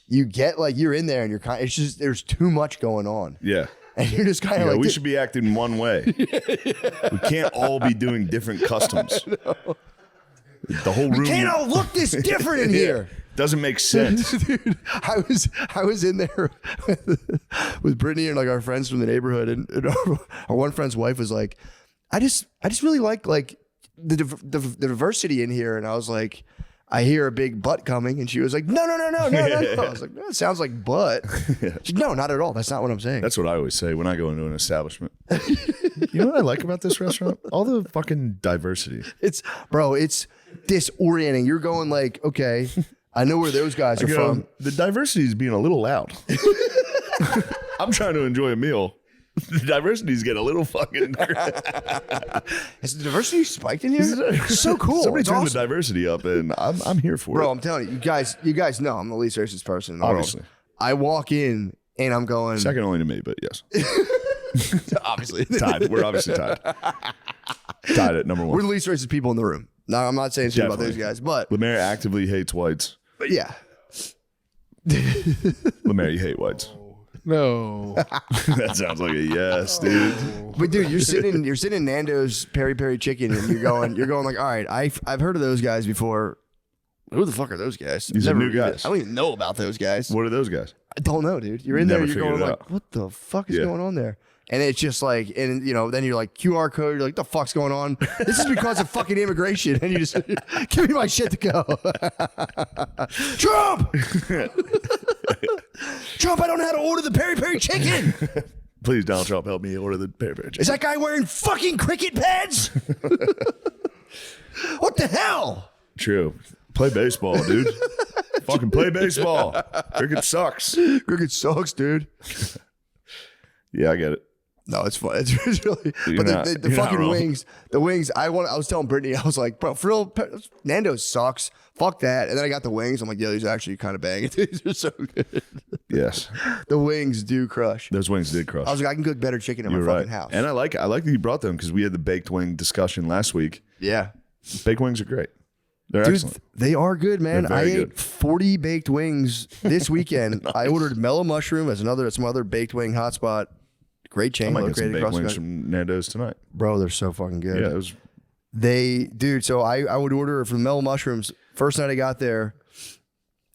You get like you're in there and you're kind. It's just there's too much going on, Yeah. and you're just kind of Yeah, like we should be acting one way. We can't all be doing different customs. The whole room can't all look this different in here. doesn't make sense. Dude, I was in there with Brittany and like our friends from the neighborhood, and our one friend's wife was like, I just really like the diversity in here, and I was like, I hear a big butt coming, and she was like, no. I was like, it sounds like butt. She's like, no, not at all. That's not what I'm saying. That's what I always say when I go into an establishment. You know what I like about this restaurant? All the fucking diversity. It's disorienting. You're going like, okay, I know where those guys are from. The diversity is being a little loud. I'm trying to enjoy a meal. The diversity's getting a little fucking. Has the diversity spiked in here? It's so cool. Somebody It's turn awesome. the diversity up, and I'm here for Bro, it. I'm telling you, you guys know I'm the least racist person in the world. Obviously. I walk in and I'm going. Second only to me, but yes. Obviously. Tied. We're obviously tied. Tied at number We're one. the least racist people in the room. No, I'm not saying shit about Definitely. those guys, but Lemaire actively hates whites. yeah. Lemaire, you hate whites. No. That sounds like a yes, dude. But dude, you're sitting in Nando's Peri Peri Chicken, and you're going like, all right, I've heard of those guys before. Who the fuck are those guys? These are new guys. I don't even know about those guys. What are those guys? I don't know, dude. You're in Never there, you're going figured it like, out. what the fuck is Yeah. going on there? And it's just like, and you know, then you're like QR code. You're like, the fuck's going on? This is because of fucking immigration. And you just give me my shit to go. Trump, Trump, I don't know how to order the Peri Peri Chicken. Please, Donald Trump, help me order the Peri Peri chicken. Is that guy wearing fucking cricket pads? What the hell? True. Play baseball, dude. Fucking play baseball. Cricket sucks. Cricket sucks, dude. Yeah, I get it. No, it's fun. It's really. You're But not- the you're not fucking wrong. wings, the wings. I was telling Brittany, I was like, bro, for real, Nando's sucks. Fuck that. And then I got the wings. I'm like, yeah, these are actually kind of banging. These are so good. Yes. The wings do crush. Those wings did crush. I was like, I can cook better chicken in You're my right. fucking house. And I like that you brought them because we had the baked wing discussion last week. Yeah, Baked wings are great. They're dude, excellent. they are good, man. They're I very ate good. 40 baked wings this weekend. I ordered mellow mushroom as some other baked wing hotspot. Great I chain might get some located baked across the wings country. from Nando's tonight. Bro, they're so fucking good. Yeah, it was. So I would order for the mellow mushrooms. First night I got there,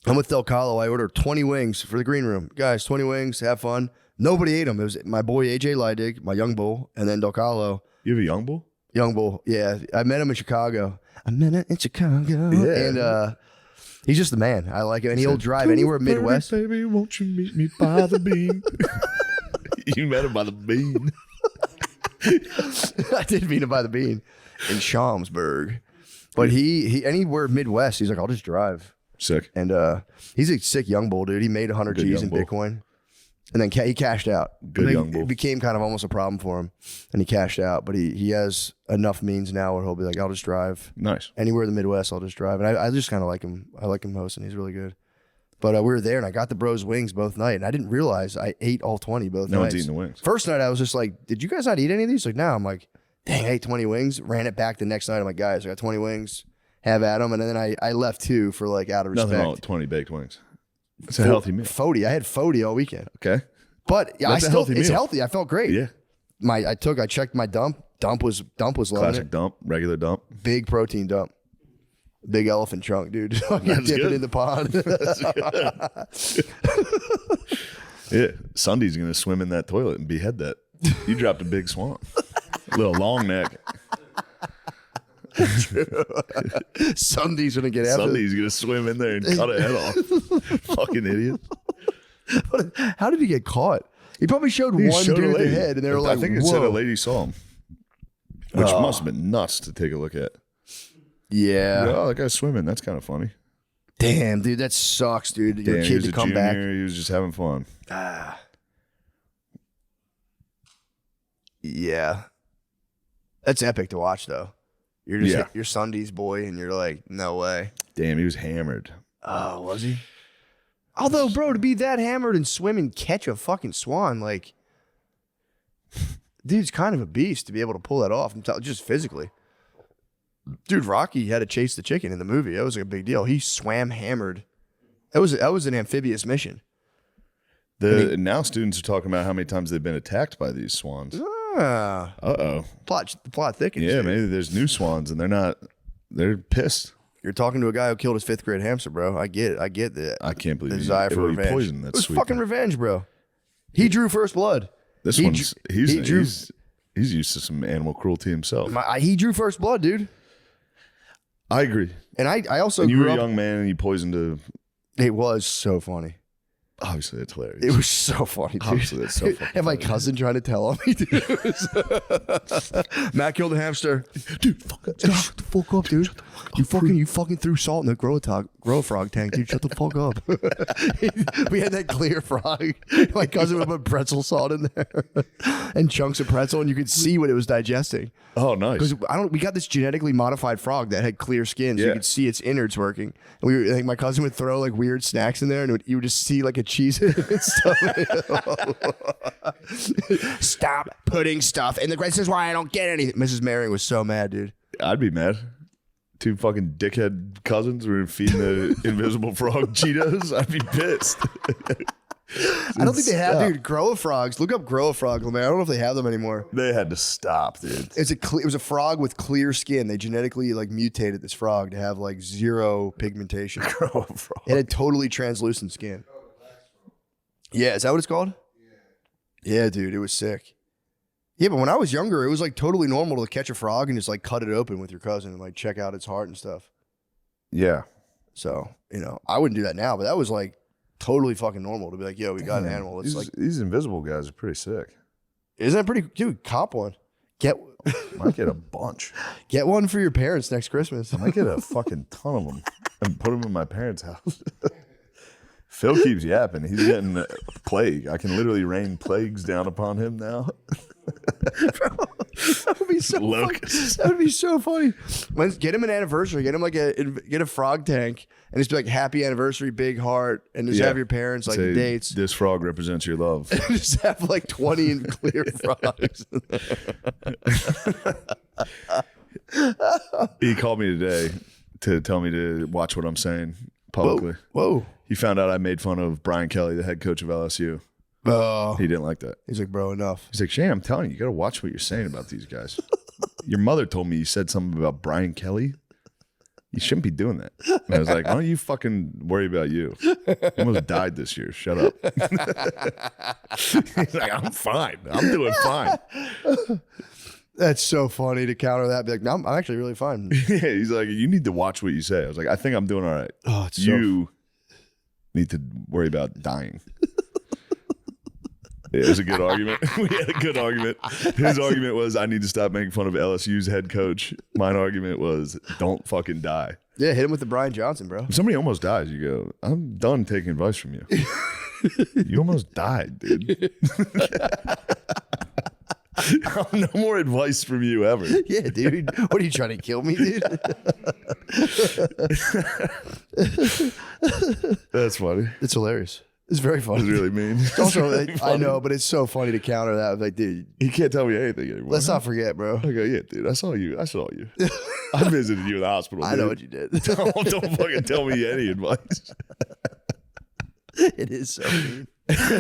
I'm with Del Calo. I ordered 20 wings for the green room. Guys, 20 wings, have fun. Nobody ate them. It was my boy AJ Leidig, my young bull, and then Del Calo. You have a young bull? Young bull, yeah. I met him in Chicago. And he's just the man. I like him. And he'll drive anywhere Midwest. Baby, won't you meet me by the bean? You met him by the bean. I did meet him by the bean in Schaumsburg. But he anywhere Midwest, he's like, I'll just drive. Sick. And he's a sick young bull, dude. He made 100 Good G's young in bull. Bitcoin. And then he cashed out. Good It- young bull. It became kind of almost a problem for him. And he cashed out. But he has enough means now where he'll be like, I'll just drive. Nice. Anywhere in the Midwest, I'll just drive. And I just kind of like him. I like him hosting. He's really good. But we were there, and I got the bros wings both night. And I didn't realize I ate all 20 both No nights. one's eating the wings. First night, I was just like, did you guys not eat any of these? Like, no. I'm like, dang, I ate 20 wings. Ran it back the next night. I'm like, guys, I got 20 wings. Have at them. And then I left 2 for like out of respect. Nothing wrong with 20 baked wings. It's a healthy meal. 40. I had 40 all weekend. Okay. But yeah, That's a healthy it's meal. healthy. I felt great. Yeah. I checked my dump. Dump was loving Classic it. dump. Regular dump. Big protein dump. Big elephant chunk, dude. You dip good. it in the pond. Yeah. Sunday's going to swim in that toilet and behead that. You dropped a big swan. Little long neck. Sunday's gonna get after. Sunday's going to swim in there and cut a head off. Fucking idiot. How did he get caught? He probably showed He one showed a dude the lady. head, and they were like, I think it whoa. said a lady saw him. Which must have been nuts to take a look at. Yeah. Oh, that guy's swimming. That's kind of funny. Damn, dude, that sucks, dude. Your Damn, he kid was to a come junior. back. He was just having fun. Yeah. That's epic to watch, though. You're just you're Sunday's boy, and you're like, no way. Damn, he was hammered. Oh, was he? Although, bro, to be that hammered and swim and catch a fucking swan, like, dude's kind of a beast to be able to pull that off, just physically. Dude, Rocky had to chase the chicken in the movie. That was like a big deal. He swam hammered. That was an amphibious mission. Now students are talking about how many times they've been attacked by these swans. Ah, Uh-oh. the plot thickens. Yeah, dude. maybe there's new swans and they're pissed. You're talking to a guy who killed his 5th grade hamster, bro. I get it. I get that. I can't believe The he- desire for he revenge. poisoned that it was sweet fucking thing. revenge, bro. He drew first blood. This He one's drew- he drew- he's used to some animal cruelty himself. He drew first blood, dude. I agree. And I also And you were grew a up. young man and you poisoned a. It was so funny. Obviously, it's hilarious. It was so funny, dude. Obviously, that's so fucking And my funny. cousin trying to tell on me, dude. Matt killed a hamster. Dude, fucking shut the fuck up, dude. You fucking threw salt in the grow frog tank, dude. Shut the fuck up. We had that clear frog. My cousin would put pretzel salt in there and chunks of pretzel, and you could see what it was digesting. Oh, nice. Because we got this genetically modified frog that had clear skin, so you Yeah. could see its innards working. And like my cousin would throw like weird snacks in there, and you would just see like a cheese and stuff. Stop putting stuff in the ground. This is why I don't get anything. Mrs. Maring was so mad, dude. I'd be mad. 2 fucking dickhead cousins were feeding the invisible frog Cheetos. I'd be pissed. I don't think they have, dude. Grow frogs. Look up grow frog, man. I don't know if they have them anymore. They had to stop, dude. It was a frog with clear skin. They genetically like mutated this frog to have like zero pigmentation. Grow frog. It had totally translucent skin. Yeah, is that what it's called? Yeah, dude, it was sick. Yeah, but when I was younger, it was like totally normal to catch a frog and just like cut it open with your cousin and like check out its heart and stuff. Yeah. So, I wouldn't do that now, but that was like totally fucking normal to be like, yo, we got an animal. It's like, These invisible guys are pretty sick. isn't that pretty, dude, cop one. Might get a bunch. Get one for your parents next Christmas. I might get a fucking ton of them and put them in my parents' house. Phil keeps yapping. He's getting a plague. I can literally rain plagues down upon him now. That would be so Locusts. That would be so funny. Get him an anniversary. Get him get a frog tank and just be like happy anniversary, big heart, and just have your parents like Say, dates. This frog represents your love. Just have like 20 in clear frogs. He called me today to tell me to watch what I'm saying publicly. Whoa. He found out I made fun of Brian Kelly, the head coach of LSU. Oh. He didn't like that. He's like, bro, enough. He's like, Shane, I'm telling you, you got to watch what you're saying about these guys. Your mother told me you said something about Brian Kelly. You shouldn't be doing that. And I was like, why don't you fucking worry about you? You almost died this year. Shut up. He's like, I'm fine. I'm doing fine. That's so funny to counter that. Be like, no, I'm actually really fine. Yeah, he's like, you need to watch what you say. I was like, I think I'm doing all right. Oh, it's you need to worry about dying. It was a good argument. We had a good argument. His argument was, I need to stop making fun of LSU's head coach. Mine argument was, don't fucking die. Yeah, hit him with the Brian Johnson, bro. If somebody almost dies, you go, I'm done taking advice from you. You almost died, dude. No more advice from you ever. Yeah, dude. What are you trying to kill me, dude? That's funny. It's hilarious. It's very funny. It's really mean. It's also, It's really I funny. know, but it's so funny to counter that. Like, dude, He can't tell me anything anymore. let's not forget, bro. I go, yeah, dude, I saw you. I visited you in the hospital. I know dude. what you did. Don't fucking tell me any advice. It is so mean.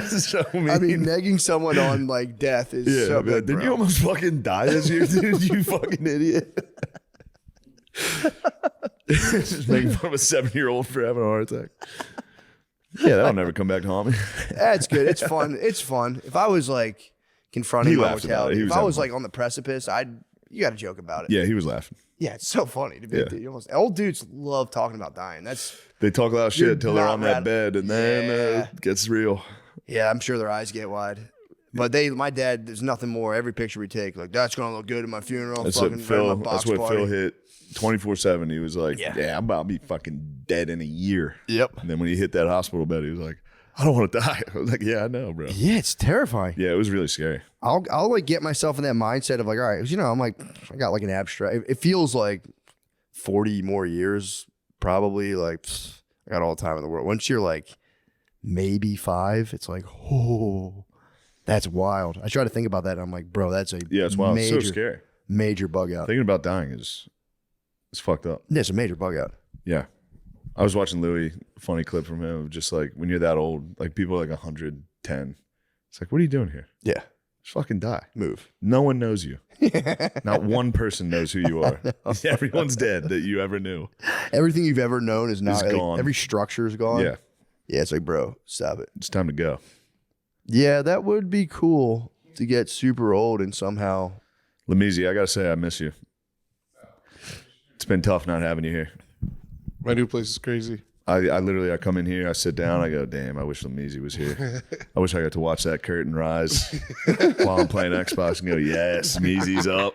So mean. I mean, negging someone on like death is yeah, so man, good, did bro. you almost fucking die this year, dude? You fucking idiot. Just making fun of a 7-year-old for having a heart attack. Yeah, that'll never come back to haunt me. That's good. It's fun. It's fun. If I was like confronting He my laughed about it. mortality, He if was I having was fun. like on the precipice, you got to joke about it. Yeah, he was laughing. Yeah, it's so funny to be. Yeah. Dude, old dudes love talking about dying. They talk a lot of You're shit till they're not on that bed, and then Yeah. it gets real. Yeah, I'm sure their eyes get wide. But my dad, there's nothing more. Every picture we take, like that's gonna look good at my funeral. That's fucking what right at my Phil. box That's what party. Phil hit 24/7. He was like, Yeah. "Yeah, I'm about to be fucking dead in a year." Yep. And then when he hit that hospital bed, he was like, "I don't want to die." I was like, "Yeah, I know, bro." Yeah, it's terrifying. Yeah, it was really scary. I'll like get myself in that mindset of like, all right, I'm like, I got like an abstract. It feels like 40 more years, probably. Like, I got all the time in the world. Once you're like maybe 5, it's like, oh, that's wild. I try to think about that, and I'm like, bro, that's a Yeah, it's wild. It's major, so scary. major bug out. Thinking about dying is fucked up. Yeah, it's a major bug out. Yeah. I was watching Louis, a funny clip from him of just like when you're that old, like people are like 110. It's like, what are you doing here? Yeah, Just fucking die. move. No one knows you. Not one person knows who you are. Everyone's dead that you ever knew. Everything you've ever known is now Is like, gone. every structure is gone. Yeah. Yeah, it's like, bro, stop it. It's time to go. Yeah, that would be cool to get super old and somehow. Lamisi, I got to say, I miss you. It's been tough not having you here. My new place is crazy. I come in here, I sit down, I go, damn, I wish Lamisi was here. I wish I got to watch that curtain rise while I'm playing Xbox and go, yes, Meezy's up.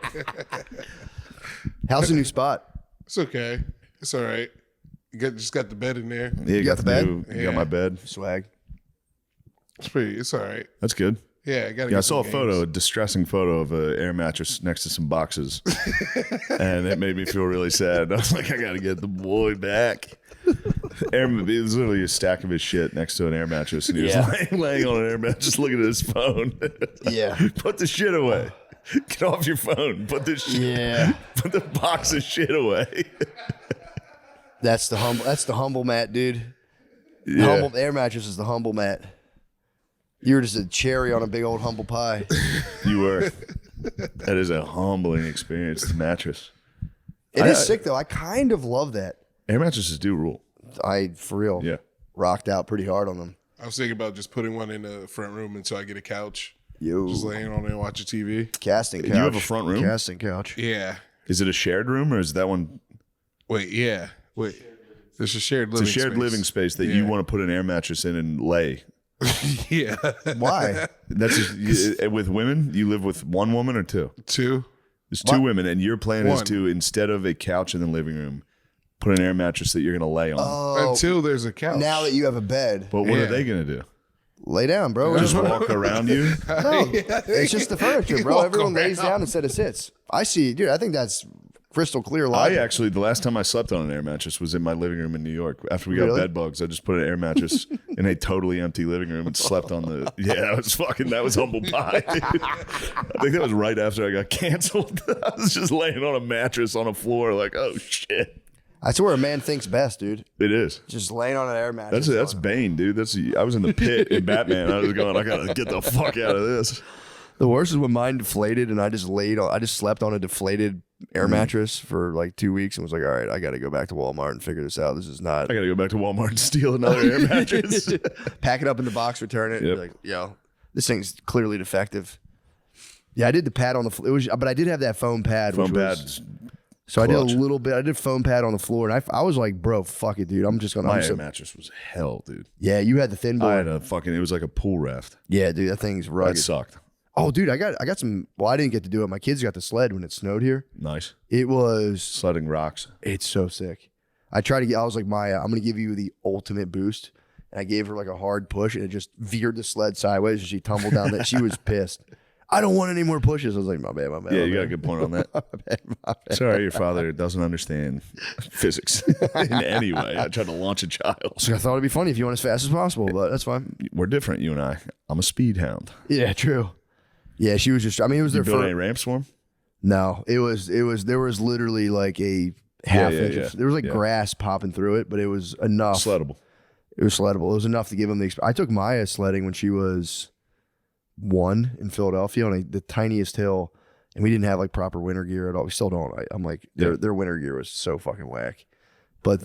How's the new spot? It's okay. It's all right. Just got the bed in there. Yeah, you got the bed? You got my bed. Swag. It's all right. That's good. Yeah, I got. Yeah, I saw a photo, a distressing photo of an air mattress next to some boxes, and it made me feel really sad. I was like, I got to get the boy back. It was literally a stack of his shit next to an air mattress, and he was laying on an air mattress looking at his phone. Yeah. Put the shit away. Get off your phone. Put the shit. Yeah. Put the box of shit away. That's the humble mat, dude. The Yeah. humble air mattress is the humble mat. You were just a cherry on a big old humble pie. You were. That is a humbling experience. The mattress. It is sick though. I kind of love that. Air mattresses do rule. For real. Yeah. Rocked out pretty hard on them. I was thinking about just putting one in the front room until I get a couch. Yo. Just laying on it and watching TV. Casting couch. Do you have a front room? Casting couch. Yeah. Is it a shared room or is that one? Wait. There's a shared living It's a shared space. living space that you want to put an air mattress in and lay. Yeah. Why? That's just, with women. You live with one woman or two? 2. There's 2 women, and your plan is One. to, instead of a couch in the living room, put an air mattress that you're going to lay on. Until there's a couch. Now that you have a bed, But what Yeah. are they going to do? lay down, bro. Just walk around you? No, it's just the furniture, bro. walk Everyone lays around. down instead of sits. I see, dude. I think that's crystal clear logic. The last time I slept on an air mattress was in my living room in New York. After we got Really? bed bugs, I just put an air mattress in a totally empty living room and slept on the. Yeah, that was humble pie. Dude. I think that was right after I got canceled. I was just laying on a mattress on a floor, like, oh shit. That's where a man thinks best, dude. It is. Just laying on an air mattress. That's Bane, dude. I was in the pit in Batman. I was going, I gotta get the fuck out of this. The worst is when mine deflated and I just slept on a deflated air mattress for like 2 weeks and was like, all right, I got to go back to Walmart and figure this out. This is not. I gotta go back to Walmart and steal another air mattress. Pack it up in the box, return it. Yep. And be like, yo, this thing's clearly defective. Yeah, I did the pad on the floor. But I did have that foam pad. Foam which pad. was, so I did a clutch. little bit. I did foam pad on the floor, and I was like, bro, fuck it, dude. I'm just gonna. My I'm air so, mattress was hell, dude. yeah, you had the thin I board. had it was like a pool raft. Yeah, dude, that thing's That rugged. sucked. Oh, dude, I got some. Well, I didn't get to do it. My kids got the sled when it snowed here. Nice. It was. Sledding rocks. It's so sick. I was like, Maya, I'm gonna give you the ultimate boost, and I gave her like a hard push, and it just veered the sled sideways, and she tumbled down. That she was pissed. I don't want any more pushes. I was like, my bad. Yeah, you got a good point on that. my bad. Sorry, your father doesn't understand physics in any way. I tried to launch a child. So I thought it'd be funny if you went as fast as possible, but that's fine. We're different, you and I. I'm a speed hound. Yeah, true. Yeah, she was just. I mean, it was You their built first. any ramps for him? No, it was. There was literally like a half inch. yeah. There was like Yeah. grass popping through it, but it was enough. Sleddable. It was sleddable. It was enough to give him the. I took Maya sledding when she was 1 in Philadelphia on the tiniest hill, and we didn't have like proper winter gear at all. We still don't. I'm like their winter gear was so fucking whack. But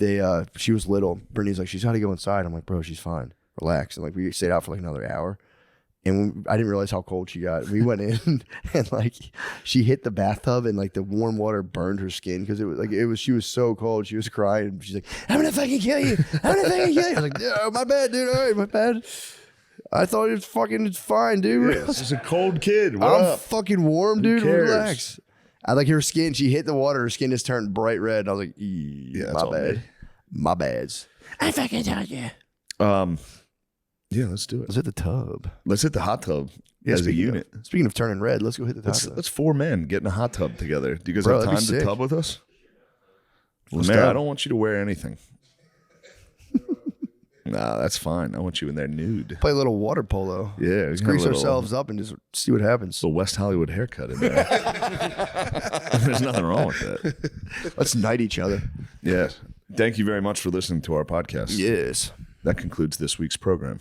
she was little. Brittany's like, she's got to go inside. I'm like, bro, she's fine. Relax. And like we stayed out for like another hour. And I didn't realize how cold she got. We went in and like she hit the bathtub and like the warm water burned her skin because she was so cold. She was crying. She's like, I'm gonna fucking kill you. I'm gonna fucking kill you. I was like, yeah, my bad, dude. All right, my bad. I thought it's fine, dude. This is a cold kid. What I'm up? fucking warm, dude. cares? Relax. I like her skin. She hit the water. Her skin just turned bright red. And I was like, that's my all bad. me. My bads. I fucking told you. Yeah, let's do it. Let's hit the tub. Let's hit the hot tub as a speaking unit. Speaking of turning red, let's go hit the Let's, tub. let's 4 men get in a hot tub together. Do you guys Bro, have that'd time be to sick. tub with us? Let's Mary, tub. I don't want you to wear anything. Nah, that's fine. I want you in there nude. Play a little water polo. Yeah, Let's grease ourselves up and just see what happens. The West Hollywood haircut in there. There's nothing wrong with that. Let's knight each other. Yes. Thank you very much for listening to our podcast. Yes. That concludes this week's program.